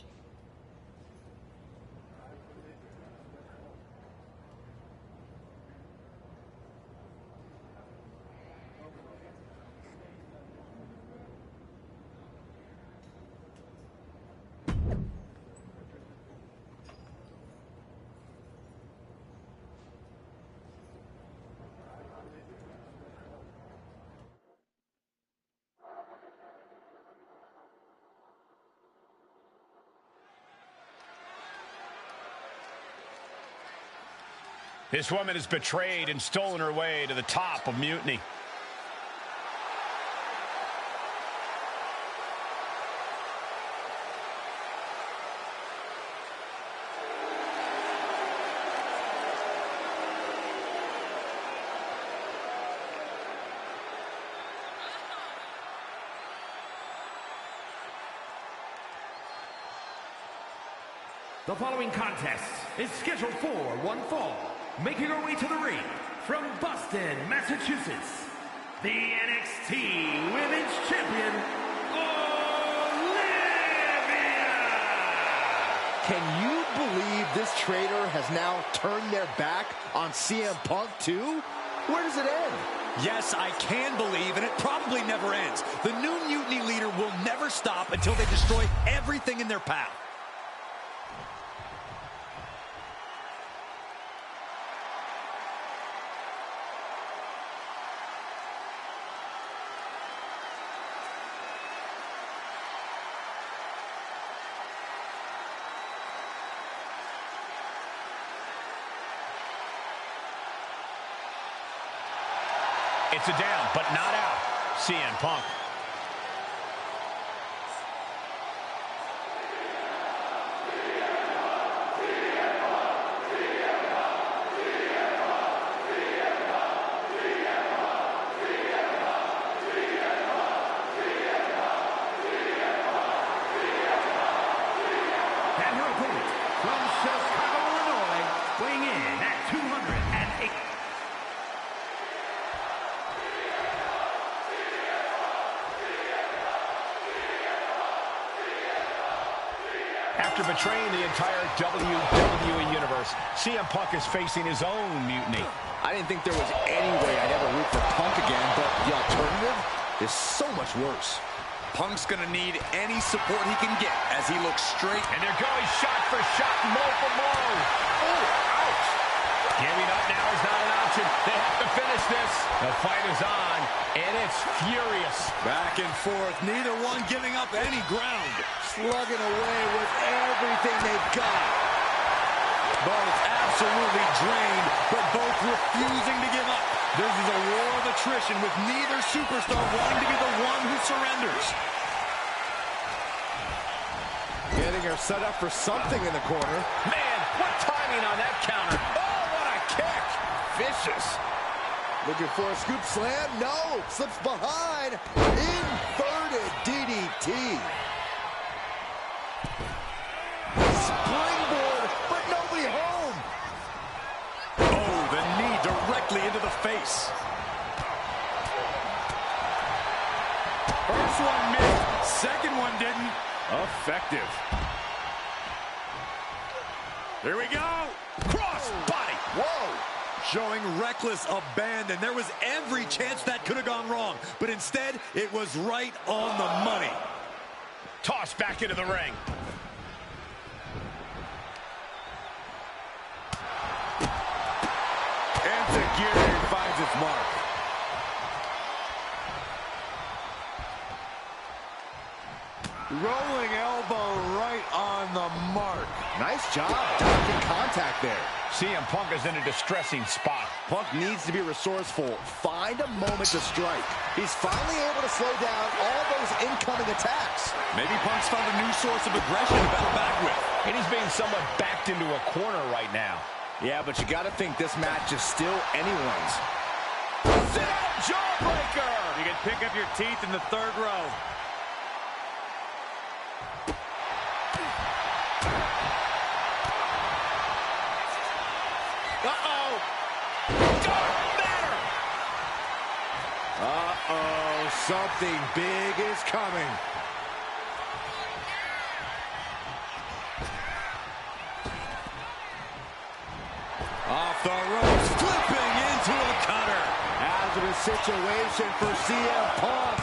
This woman has betrayed and stolen her way to the top of Mutiny. The following contest is scheduled for one fall. Making her way to the ring from Boston, Massachusetts, the NXT Women's Champion, Olivia! Can you believe this traitor has now turned their back on CM Punk too? Where does it end? Yes, I can believe, and it probably never ends. The new Mutiny leader will never stop until they destroy everything in their path. It's a down, but not out. CM Punk. And her opponent from Chicago, Illinois, weighing in at 208. After betraying the entire WWE Universe, CM Punk is facing his own mutiny. I didn't think there was any way I'd ever root for Punk again, but the alternative is so much worse. Punk's gonna need any support he can get as he looks straight. And they're going shot for shot, blow for blow. Oh, ouch. Giving up now is not an option. They have to finish this. The fight is on, and it's furious. Back and forth, neither one giving up any ground. Slugging away with everything they've got. Both absolutely drained, but both refusing to give up. This is a war of attrition with neither superstar wanting to be the one who surrenders. Getting her set up for something in the corner. Man, what timing on that counter. Oh, what a kick. Vicious. Looking for a scoop slam. No. Slips behind. Inverted DDT. Springboard, but nobody home. Oh, the knee direct directly into the face. First one missed, second one didn't. Effective. Here we go. Cross body. Whoa. Showing reckless abandon. There was every chance that could have gone wrong, but instead, it was right on the money. Tossed back into the ring. Enzuigiri finds its mark. Rolling elbow right on the mark. Nice job dodging contact there. CM Punk is in a distressing spot. Punk needs to be resourceful. Find a moment to strike. He's finally able to slow down all those incoming attacks. Maybe Punk's found a new source of aggression to battle back with. And he's being somewhat backed into a corner right now. Yeah, but you got to think this match is still anyone's. Sit-up jawbreaker! You can pick up your teeth in the third row. Uh-oh! Dark matter! Uh-oh, something big is coming. Off the ropes, flipping into a cutter. Hazardous situation for CM Punk.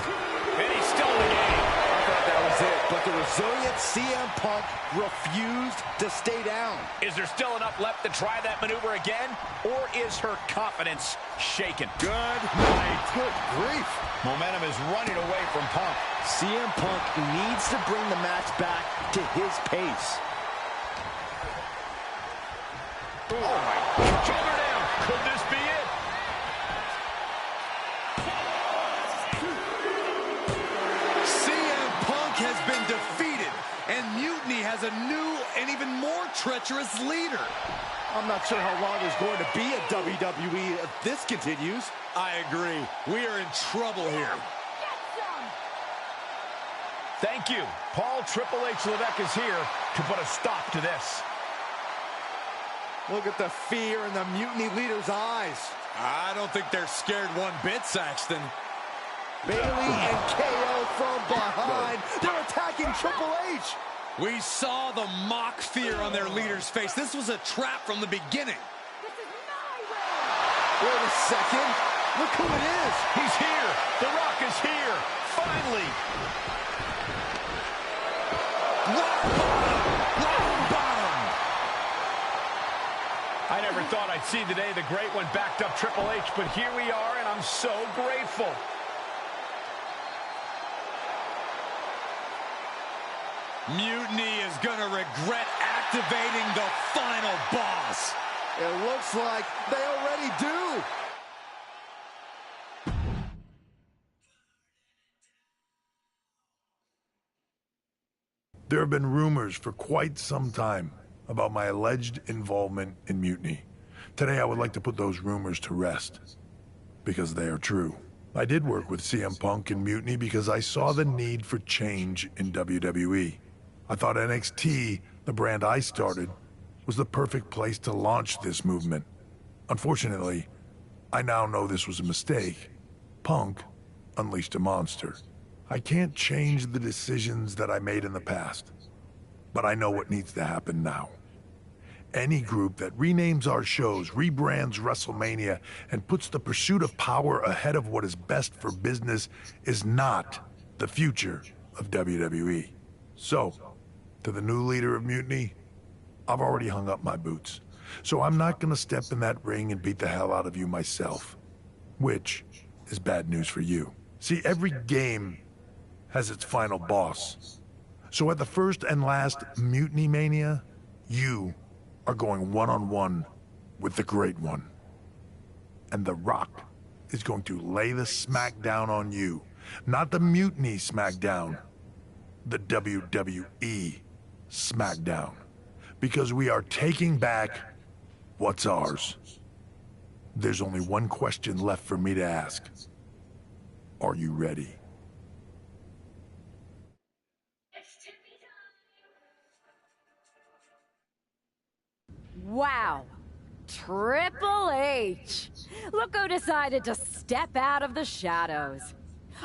And he's still in the game. I thought that was it, but the resilient CM Punk refused to stay down. Is there still enough left to try that maneuver again? Or is her confidence shaken? Good night. Good grief. Momentum is running away from Punk. CM Punk needs to bring the match back to his pace. Oh my God. Shoulder down. Could this be it? CM Punk has been defeated, and Mutiny has a new and even more treacherous leader. I'm not sure how long there's going to be at WWE if this continues. I agree. We are in trouble here. Thank you. Paul Triple H Levesque is here to put a stop to this. Look at the fear in the Mutiny leader's eyes. I don't think they're scared one bit, Saxton. Bailey and KO from behind. They're attacking Triple H. We saw the mock fear on their leader's face. This was a trap from the beginning. Wait a second. Look who it is. He's here. The Rock is here. Finally. Rock bottom. I never thought I'd see the day the Great One backed up Triple H, but here we are, and I'm so grateful. Mutiny is going to regret activating the final boss. It looks like they already do. There have been rumors for quite some time about my alleged involvement in Mutiny. Today I would like to put those rumors to rest, because they are true. I did work with CM Punk in Mutiny because I saw the need for change in WWE. I thought NXT, the brand I started, was the perfect place to launch this movement. Unfortunately, I now know this was a mistake. Punk unleashed a monster. I can't change the decisions that I made in the past, but I know what needs to happen now. Any group that renames our shows, rebrands WrestleMania, and puts the pursuit of power ahead of what is best for business is not the future of WWE. So, to the new leader of Mutiny, I've already hung up my boots. So I'm not gonna step in that ring and beat the hell out of you myself. Which is bad news for you. See, every game has its final boss. So at the first and last Mutiny Mania, you are going one-on-one with the Great One. And The Rock is going to lay the smackdown on you. Not the Mutiny smackdown, the WWE smackdown. Because we are taking back what's ours. There's only one question left for me to ask. Are you ready? Wow. Triple H. Look who decided to step out of the shadows.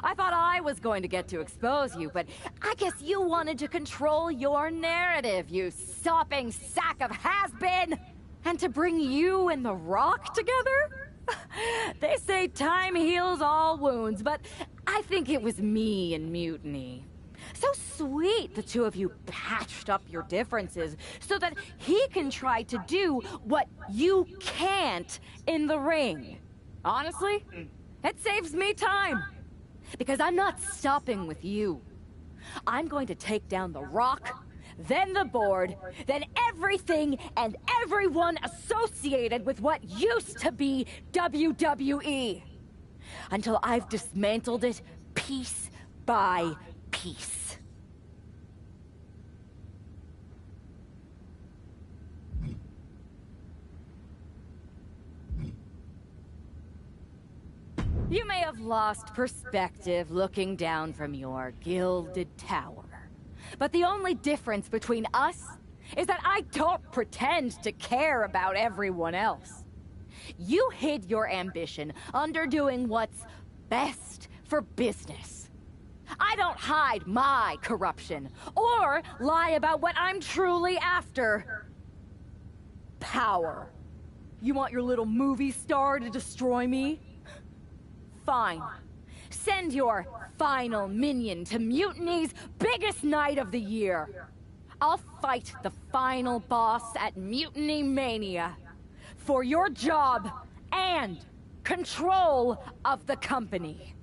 I thought I was going to get to expose you, but I guess you wanted to control your narrative, you sopping sack of has-been! And to bring you and The Rock together? They say time heals all wounds, but I think it was me and Mutiny. So sweet the two of you patched up your differences so that he can try to do what you can't in the ring. Honestly, it saves me time. Because I'm not stopping with you. I'm going to take down The Rock, then the board, then everything and everyone associated with what used to be WWE. Until I've dismantled it piece by piece. You may have lost perspective looking down from your gilded tower. But the only difference between us is that I don't pretend to care about everyone else. You hid your ambition under doing what's best for business. I don't hide my corruption or lie about what I'm truly after. Power. You want your little movie star to destroy me? Fine. Send your final minion to Mutiny's biggest night of the year. I'll fight the final boss at Mutiny Mania for your job and control of the company.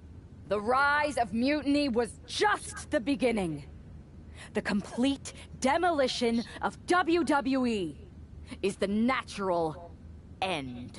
The rise of Mutiny was just the beginning. The complete demolition of WWE is the natural end.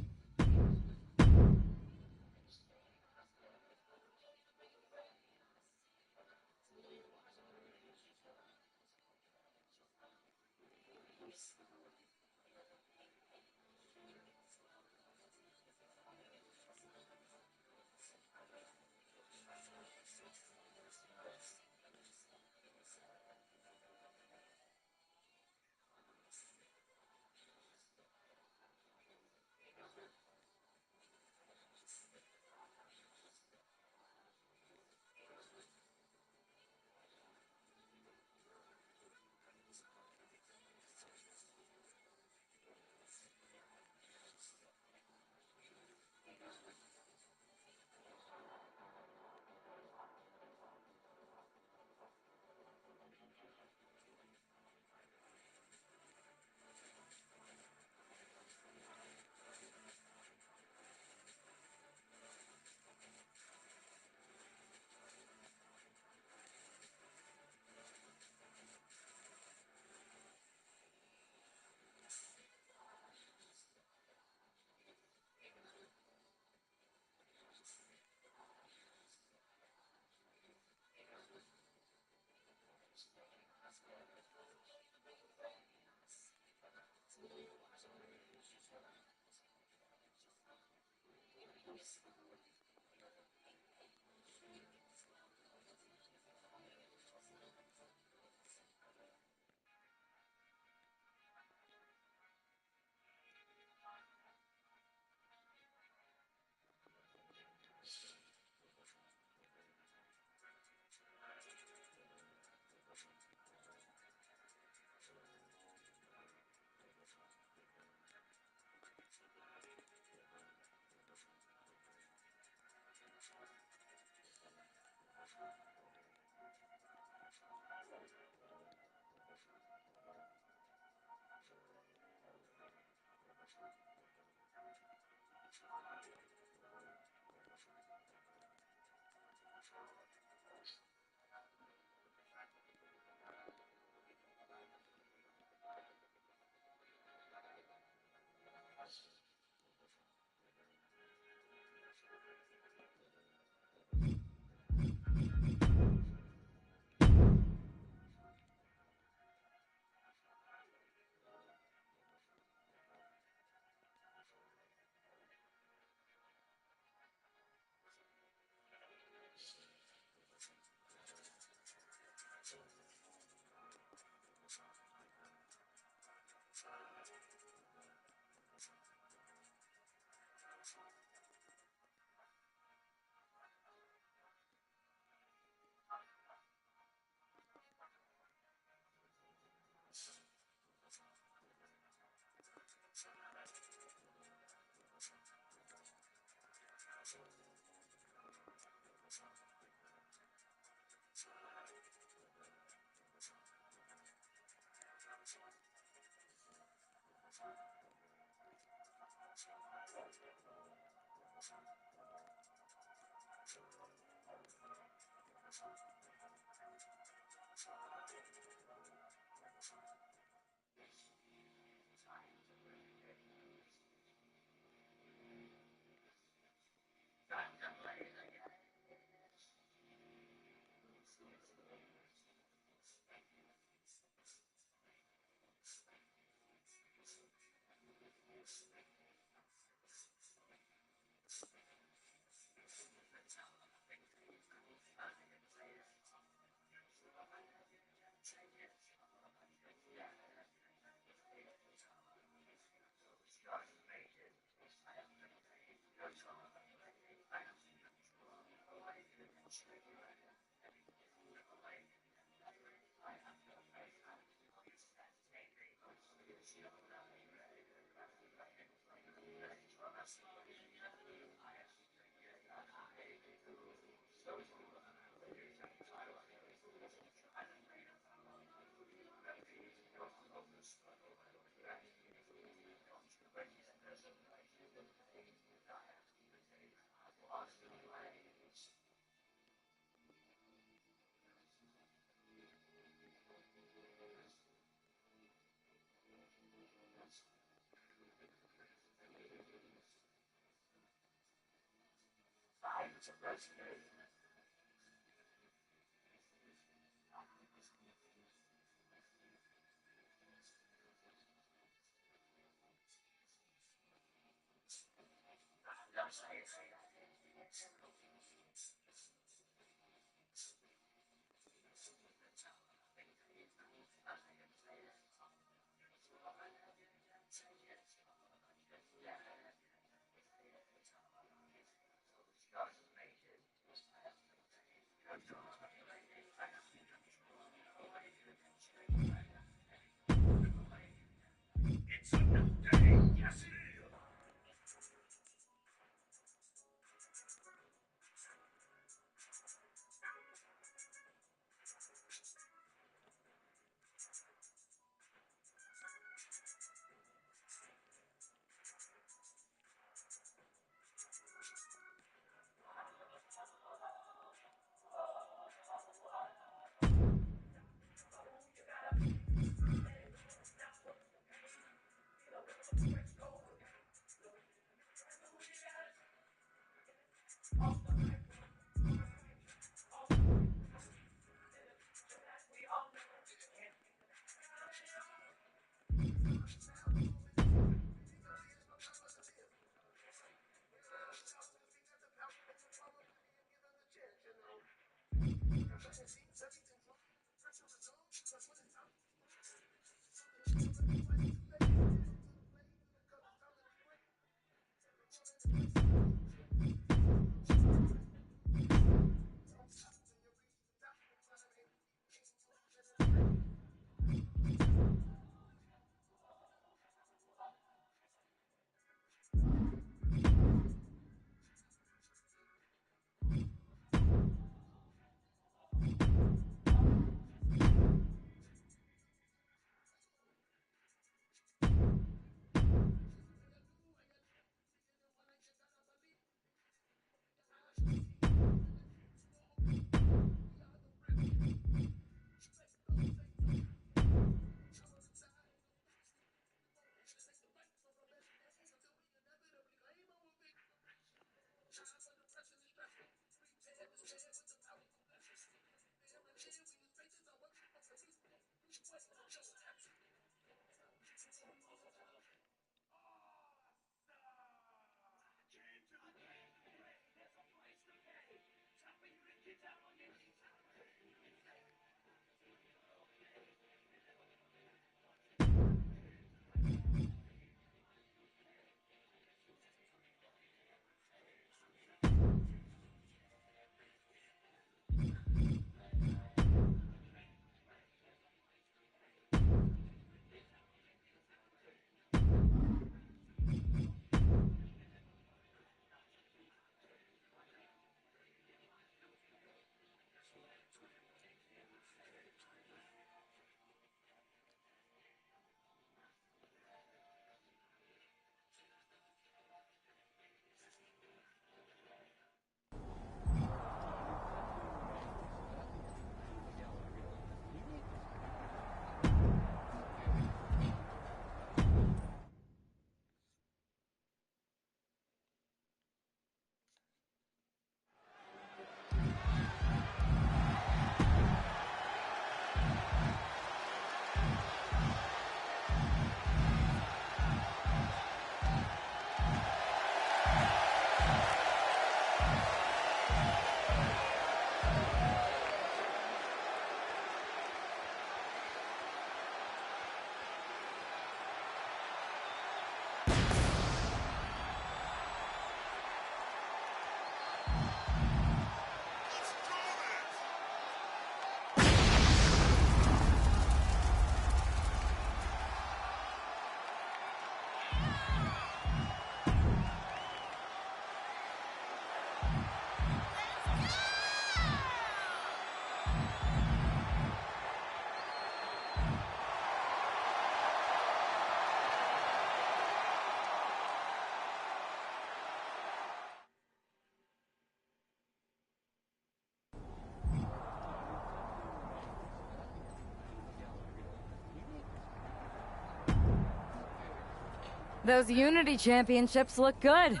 Those Unity Championships look good.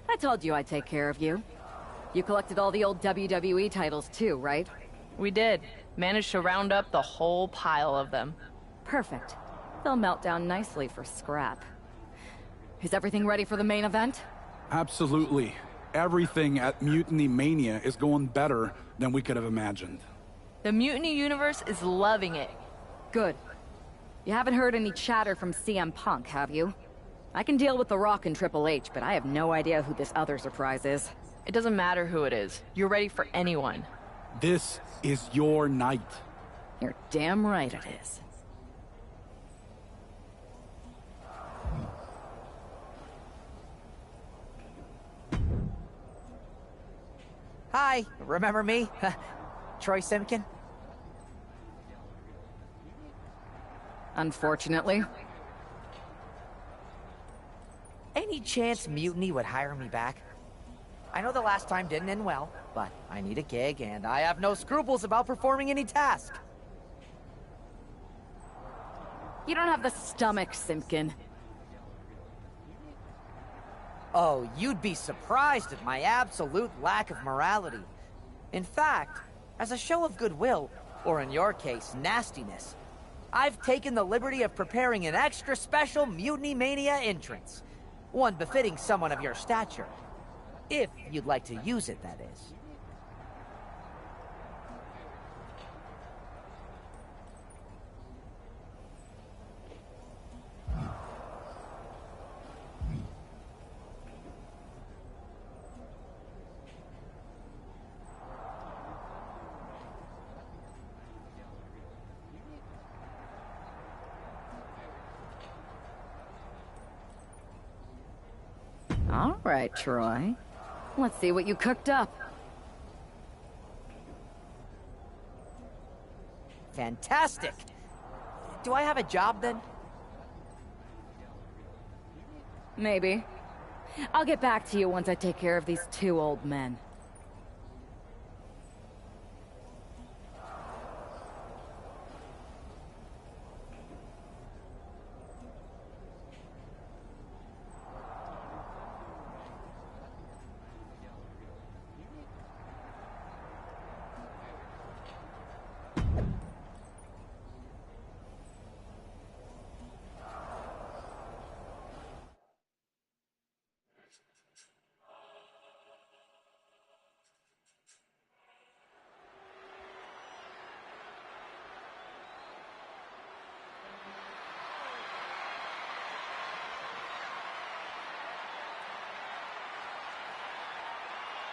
I told you I'd take care of you. You collected all the old WWE titles too, right? We did. Managed to round up the whole pile of them. Perfect. They'll melt down nicely for scrap. Is everything ready for the main event? Absolutely. Everything at Mutiny Mania is going better than we could have imagined. The Mutiny Universe is loving it. Good. You haven't heard any chatter from CM Punk, have you? I can deal with The Rock and Triple H, but I have no idea who this other surprise is. It doesn't matter who it is. You're ready for anyone. This is your night. You're damn right it is. Hi, remember me? Troy Simkin? Unfortunately. Any chance Mutiny would hire me back? I know the last time didn't end well, but I need a gig and I have no scruples about performing any task. You don't have the stomach, Simpkin. Oh, you'd be surprised at my absolute lack of morality. In fact, as a show of goodwill, or in your case, nastiness, I've taken the liberty of preparing an extra special Mutiny Mania entrance. One befitting someone of your stature. If you'd like to use it, that is. All right, Troy. Let's see what you cooked up. Fantastic! Do I have a job then? Maybe. I'll get back to you once I take care of these 2 old men.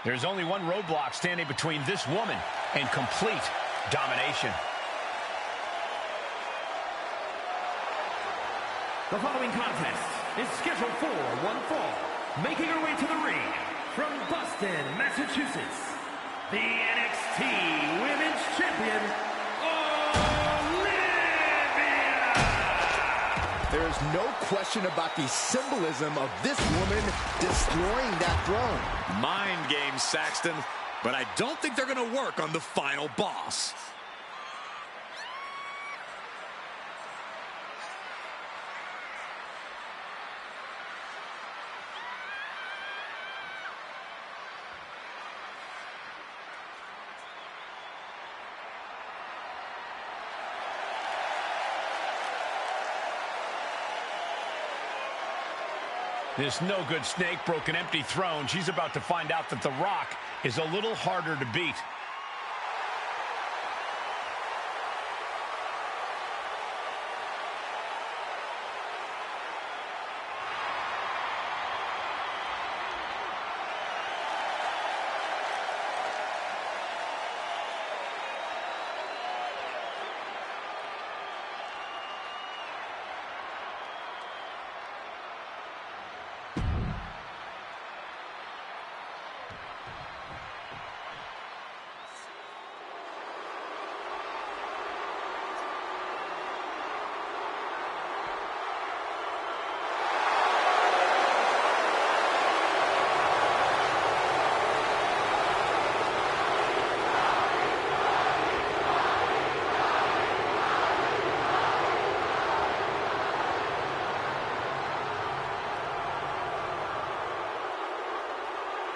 There's only one roadblock standing between this woman and complete domination. The following contest is scheduled for one fall. Making her way to the ring from Boston, Massachusetts, the NXT Women's Champion, There's no question about the symbolism of this woman destroying that throne. Mind game, Saxton, but I don't think they're going to work on the final boss. This no-good snake broke an empty throne. She's about to find out that The Rock is a little harder to beat.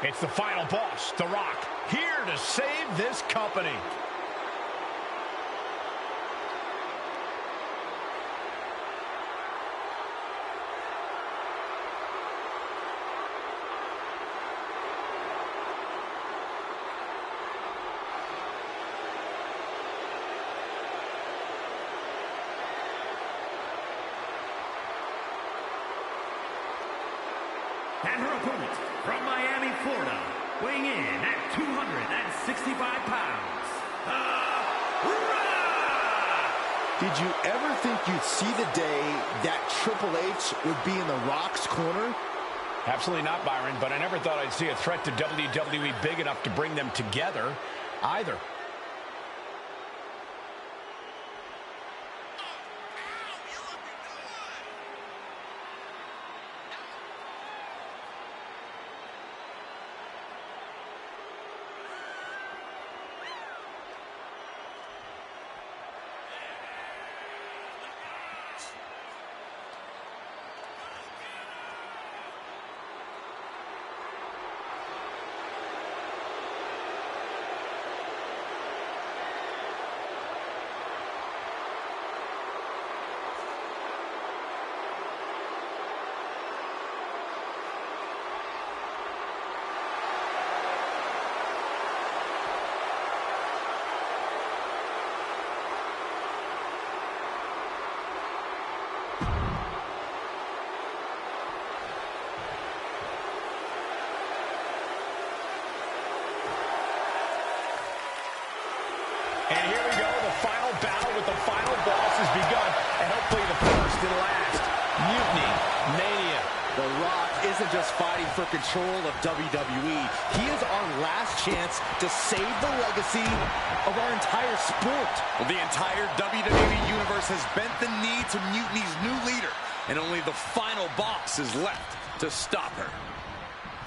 It's the final boss, The Rock, here to save this company. and her opponent from Miami, Florida, weighing in at 265 pounds, The Rock! Did you ever think you'd see the day that Triple H would be in The Rock's corner? Absolutely not, Byron, but I never thought I'd see a threat to WWE big enough to bring them together either. And here we go, the final battle with the final boss has begun, and hopefully the first and last. Mutiny Mania. The Rock isn't just fighting for control of WWE. He is our last chance to save the legacy of our entire sport. Well, the entire WWE Universe has bent the knee to Mutiny's new leader, and only the final boss is left to stop her.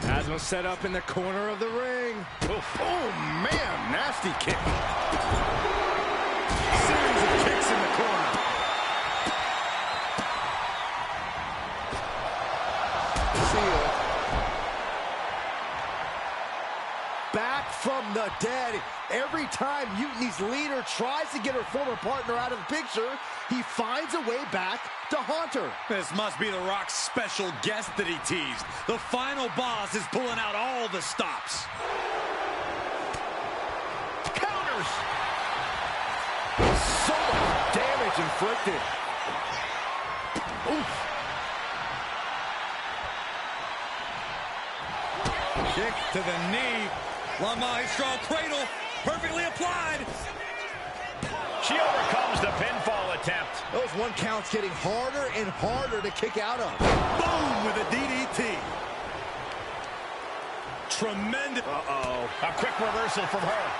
Asma set up in the corner of the ring. Oof. Oh, man, nasty kick. Series of kicks in the corner. Back from the dead. Every time Mutiny's leader tries to get her former partner out of the picture, he finds a way back to haunt her. This must be The Rock's special guest that he teased. The final boss is pulling out all the stops. Counters! So much damage inflicted. Oof. Kick to the knee. La Maestro cradle, perfectly applied. She overcomes the pinfall attempt. Those one counts getting harder and harder to kick out of. Boom with a DDT. Tremendous. Uh-oh. A quick reversal from her.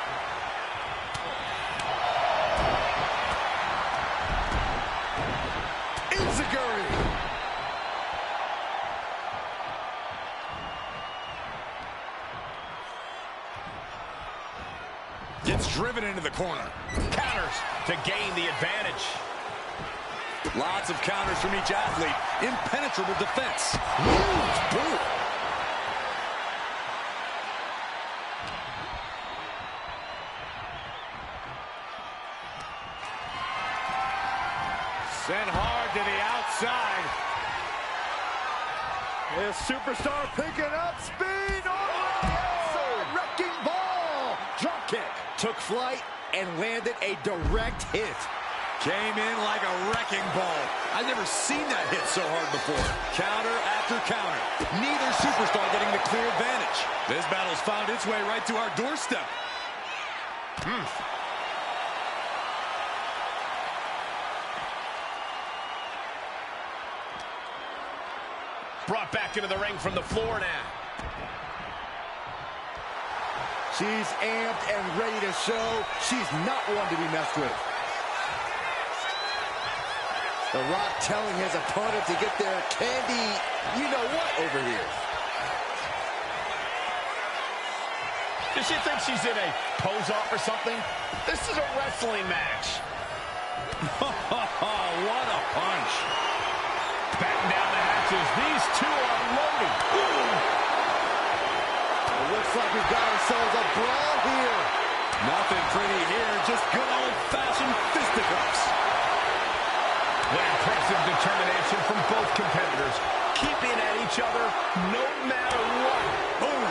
Enziguri. Gets driven into the corner. Counters to gain the advantage. Lots of counters from each athlete. Impenetrable defense. Huge boot. Sent hard to the outside. This superstar picking up speed. Outside wrecking ball. Drop kick. Took flight and landed a direct hit. Came in like a wrecking ball. I've never seen that hit so hard before. Counter after counter. Neither superstar getting the clear advantage. This battle's found its way right to our doorstep. Brought back into the ring from the floor now. She's amped and ready to show she's not one to be messed with. The Rock telling his opponent to get their candy, you-know-what over here. Does she think she's in a pose-off or something? This is a wrestling match. What a punch. Batten down the hatches. These two are loaded. Ooh. It looks like we've got ourselves a brawl here. Nothing pretty here, just good old-fashioned fisticuffs. What impressive determination from both competitors, keeping at each other no matter what. Boom.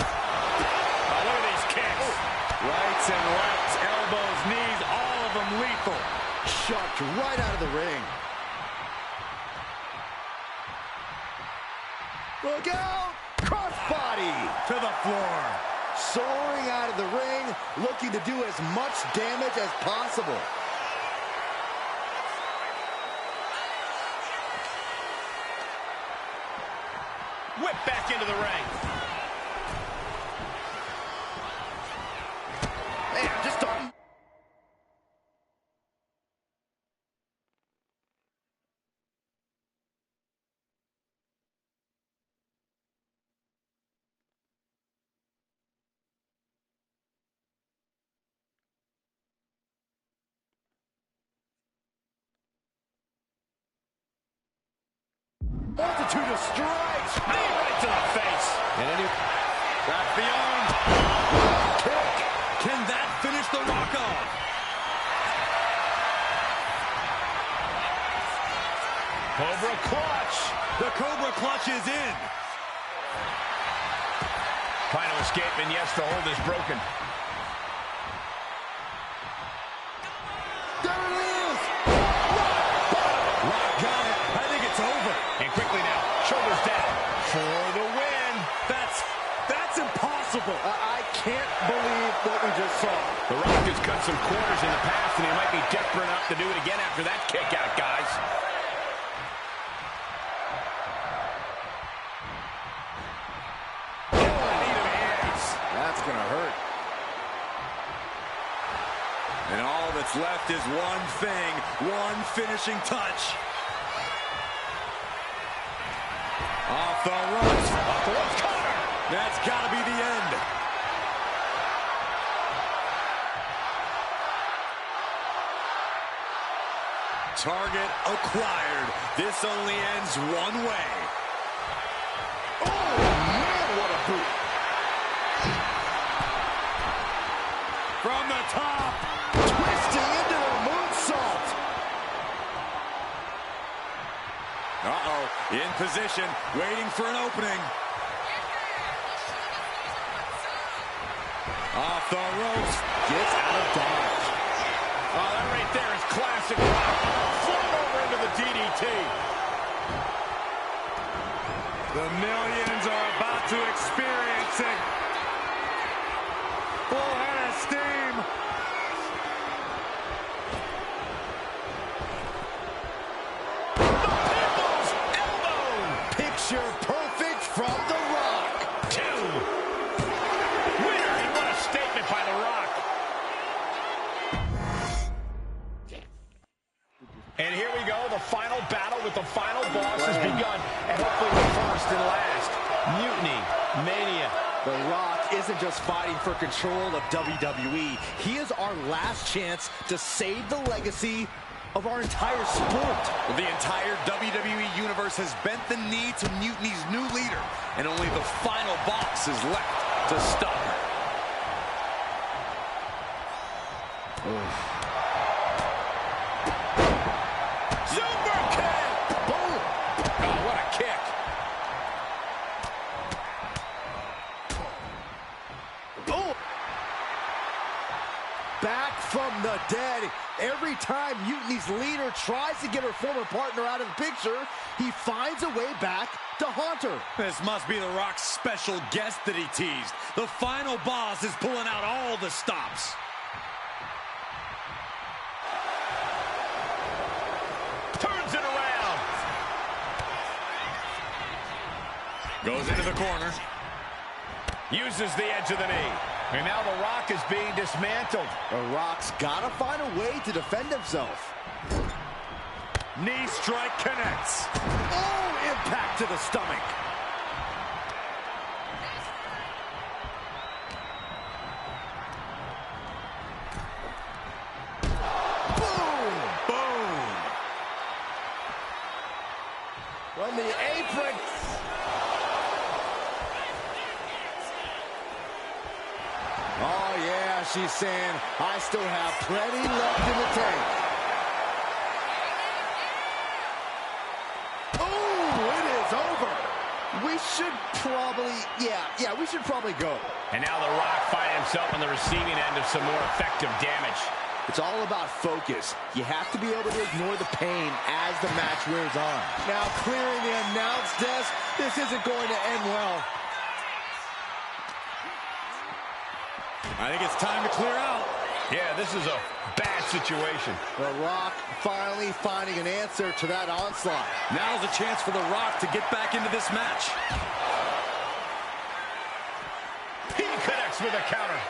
Oh, look at these kicks. Rights and lefts, elbows, knees, all of them lethal. Shucked right out of the ring. Look out! Crossbody! To the floor. Soaring out of the ring, looking to do as much damage as possible. Whip back into the ring. Man, just a... multitude of strikes. Knee right to the face. And any... That's the arm. Kick. Can that finish the Rock off? Cobra clutch. The Cobra clutch is in. Trying to escape, and yes, the hold is broken. There it is. Rock got it. I think it's over. And quickly now, shoulders down for the win. That's impossible. I can't believe what we just saw. The Rock has cut some corners in the past, and he might be desperate enough to do it again after that kick out, guys. And all that's left is one thing, one finishing touch. Off the ropes. Off the ropes, corner. That's got to be the end. Target acquired. This only ends one way. Oh, man, what a boot. From the top. Twisting into the moonsault. Uh-oh, in position, waiting for an opening. Off the ropes, Gets out of dodge. Oh, that right there is classic rock. Flung over into the DDT. the millions are about to experience it. Full head of steam. The People's Elbow. Picture perfect from The Rock. 2. Winner, and what a statement by The Rock. And here we go, the final battle with the final boss has begun. And hopefully the first and last. Mutiny, Mania. The Rock isn't just fighting for control of WWE. He is our last chance to save the legacy of our entire sport. The entire WWE Universe has bent the knee to Mutiny's new leader, and only the final boss is left to stop her. Super kick! Boom! Oh, what a kick. Oh! Back from the dead. Every time Mutiny's leader tries to get her former partner out of the picture, he finds a way back to haunt her. This must be The Rock's special guest that he teased. The final boss is pulling out all the stops. Turns it around. Goes into the corner. Uses the edge of the knee. And now The Rock is being dismantled. The Rock's gotta find a way to defend himself. Knee strike connects. Oh, impact to the stomach. Boom! Boom. From the apron. Oh, yeah, she's saying, I still have plenty left in the tank. Oh, it is over. We should probably, we should probably go. And now The Rock finds himself on the receiving end of some more effective damage. It's all about focus. You have to be able to ignore the pain as the match wears on. Now clearing the announce desk, this isn't going to end well. I think it's time to clear out. Yeah, this is a bad situation. The Rock finally finding an answer to that onslaught. Now's a chance for The Rock to get back into this match. He connects with a counter.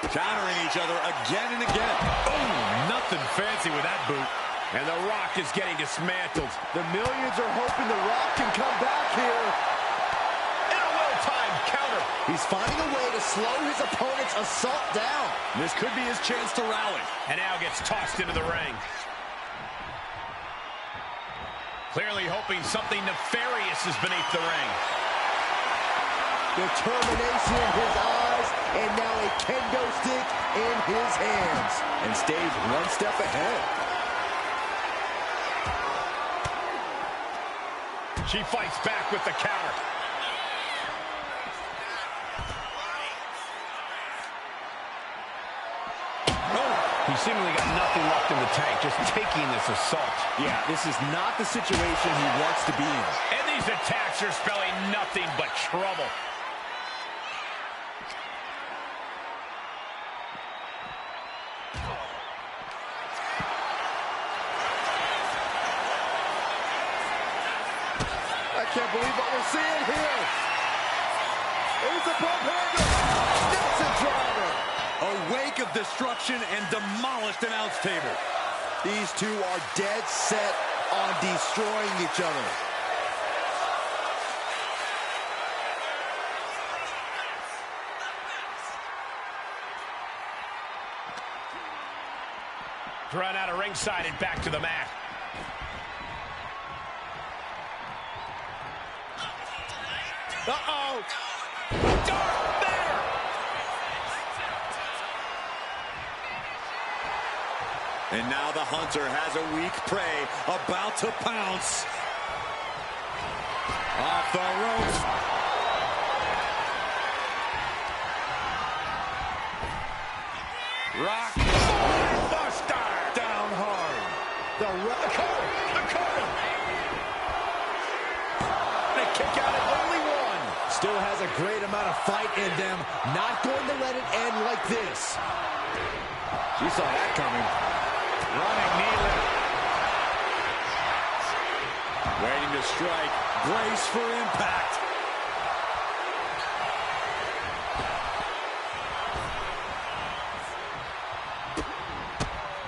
Countering each other again and again. Oh, nothing fancy with that boot. And The Rock is getting dismantled. The millions are hoping The Rock can come back here. And a well-timed counter. He's finding a way to slow his opponent's assault down. This could be his chance to rally. And now gets tossed into the ring. Clearly hoping something nefarious is beneath the ring. Determination in his eyes, and now a kendo stick in his hands. And stays one step ahead. She fights back with the counter. He seemingly got nothing left in the tank, just taking this assault. Yeah, this is not the situation he wants to be in. And these attacks are spelling nothing but trouble. I can't believe what we're seeing here. It's a pump handle. That's a driver. A wake of destruction and demolished announce table. These two are dead set on destroying each other. Run out of ringside and back to the mat. Uh-oh. Dark Matter. And now the hunter has a weak prey about to pounce. Off the ropes. Rock. Buster. Down hard. The cover. They kick out at only one. Still has a great amount of fight in them. Not going to let it end like this. She saw that coming. Running knee lift. Waiting to strike. Brace for impact.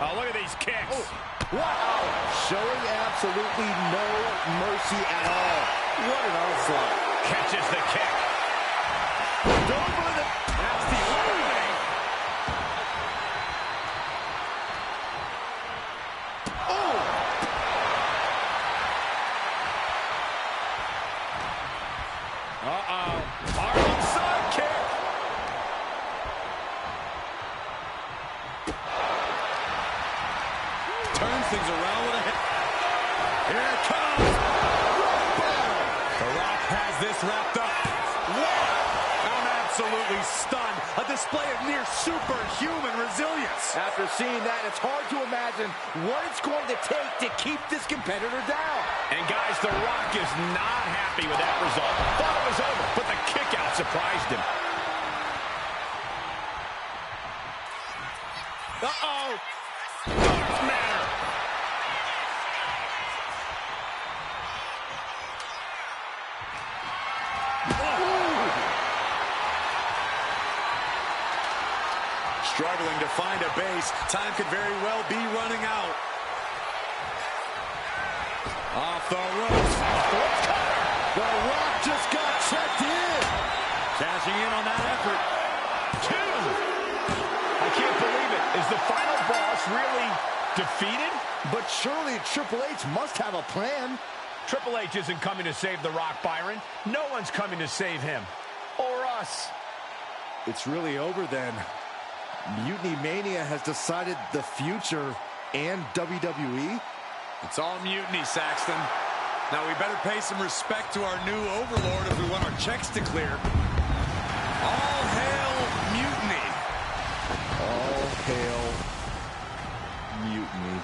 Oh, look at these kicks. Oh, wow. Showing absolutely no mercy at all. What an onslaught. Catches the kick. Over the... Nasty landing. Oh! Uh-oh. Harlem sidekick. Turns things around with a hit. Here it comes. The Rock has this wrapped up. I'm absolutely stunned. A display of near superhuman resilience. After seeing that, it's hard to imagine what it's going to take to keep this competitor down. And guys, The Rock is not happy with that result. Thought it was over, but the kick out surprised him. Uh-oh. Dark Matter. Struggling to find a base. Time could very well be running out. Off the ropes. The Rock just got checked in. Cashing in on that effort. Two. I can't believe it. Is the final boss really defeated? But surely Triple H must have a plan. Triple H isn't coming to save The Rock, Byron. No one's coming to save him. Or us. It's really over then. Mutiny Mania has decided the future and WWE. It's all mutiny, Saxton. Now we better pay some respect to our new overlord if we want our checks to clear. All hail mutiny. All hail mutiny.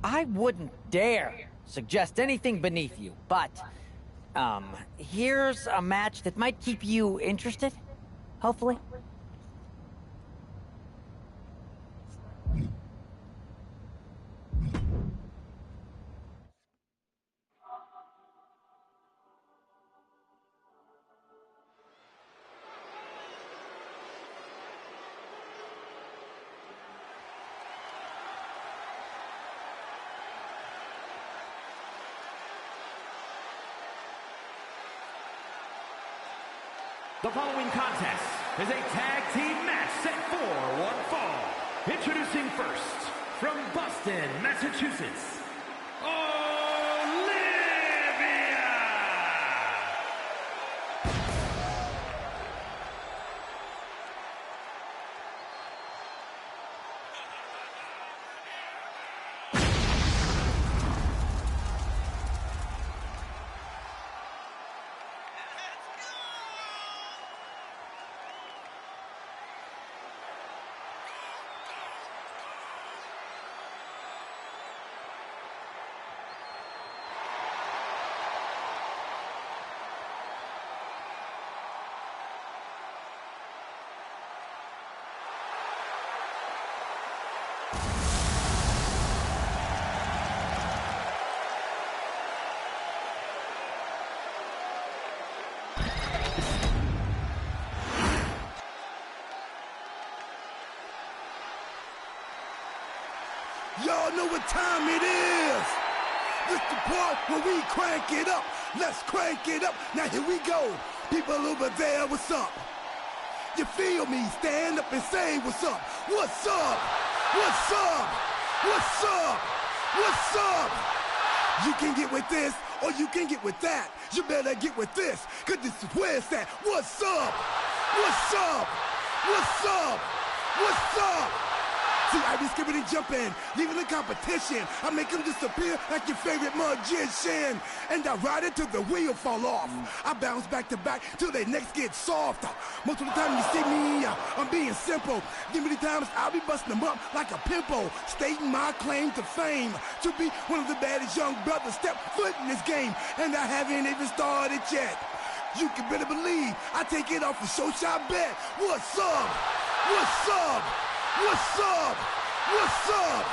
I wouldn't dare suggest anything beneath you, but, here's a match that might keep you interested, hopefully. The following contest is a tag team match set for one fall. Introducing first, from Boston, Massachusetts, Olivia! Y'all know what time it is. This the part where we crank it up. Let's crank it up. Now here we go. People over there, what's up? You feel me? Stand up and say what's up. What's up? What's up? What's up? What's up? You can get with this or you can get with that. You better get with this, cause this is where it's at. What's up? What's up? What's up? What's up? See, I be skipping and jumping, leaving the competition. I make them disappear like your favorite magician. And I ride it till the wheel fall off. I bounce back to back till their necks get soft. Most of the time you see me, I'm being simple. Limited times I'll be busting them up like a pimple, stating my claim to fame, to be one of the baddest young brothers step foot in this game. And I haven't even started yet. You can better believe I take it off a show shot bet. What's up? What's up? What's up? What's up?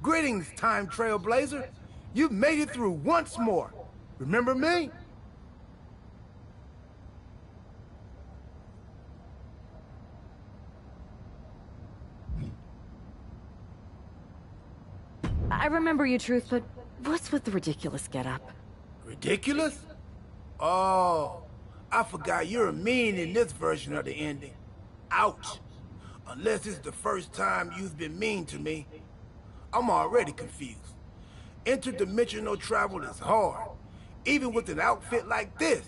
Greetings, Time Trailblazer. You've made it through once more. Remember me? remember you, Truth, but what's with the ridiculous getup? Ridiculous? Oh, I forgot you're mean in this version of the ending. Ouch. Unless it's the first time you've been mean to me. I'm already confused. Interdimensional travel is hard, even with an outfit like this.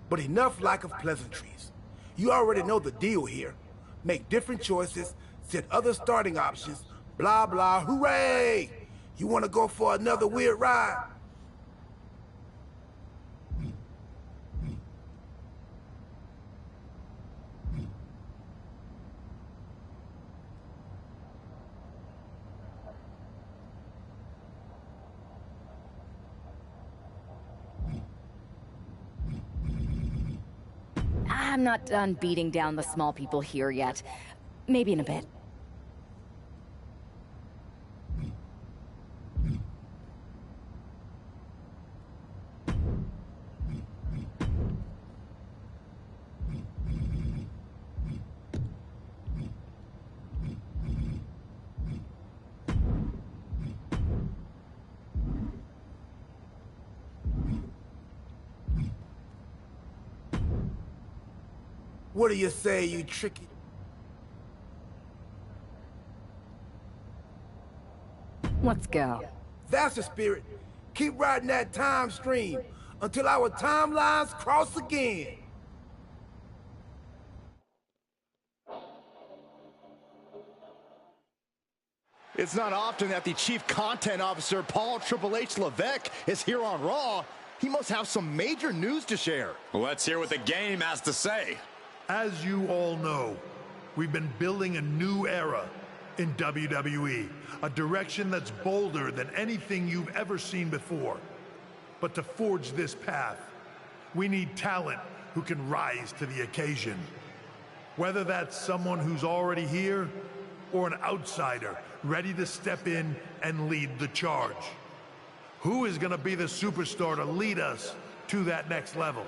But enough lack of pleasantries. You already know the deal here. Make different choices, set other starting options, blah blah, hooray! You wanna go for another weird ride? I'm not done beating down the small people here yet. Maybe in a bit. What do you say, you tricky? Let's go. That's the spirit. Keep riding that time stream until our timelines cross again. It's not often that the Chief Content Officer, Paul Triple H Levesque, is here on Raw. He must have some major news to share. Let's hear what the game has to say. As you all know, we've been building a new era in WWE, a direction that's bolder than anything you've ever seen before. But to forge this path, we need talent who can rise to the occasion. Whether that's someone who's already here, or an outsider ready to step in and lead the charge. Who is going to be the superstar to lead us to that next level?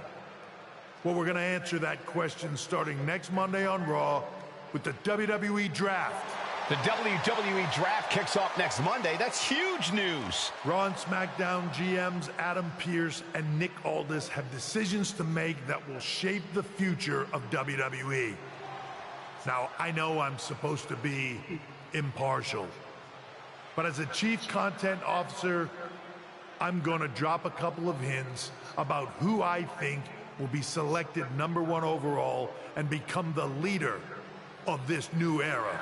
Well, we're going to answer that question starting next Monday on Raw with the WWE Draft. The WWE Draft kicks off next Monday. That's huge news. Raw and SmackDown GMs Adam Pearce and Nick Aldis have decisions to make that will shape the future of WWE. Now, I know I'm supposed to be impartial, but as a Chief Content Officer, I'm going to drop a couple of hints about who I think will be selected #1 overall and become the leader of this new era.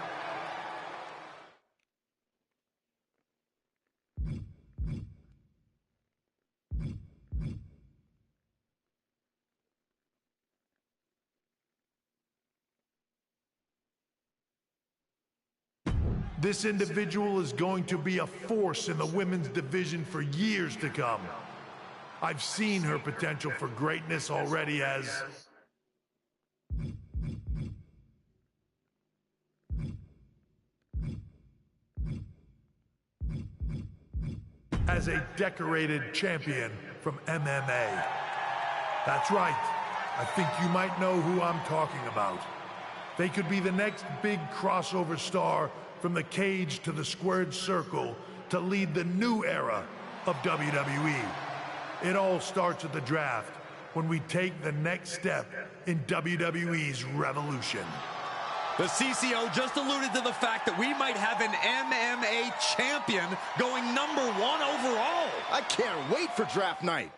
This individual is going to be a force in the women's division for years to come. I've seen her potential for greatness already as a decorated champion from MMA. That's right. I think you might know who I'm talking about. They could be the next big crossover star from the cage to the squared circle to lead the new era of WWE. It all starts at the draft when we take the next step in WWE's revolution. The CCO just alluded to the fact that we might have an MMA champion going #1 overall. I can't wait for draft night.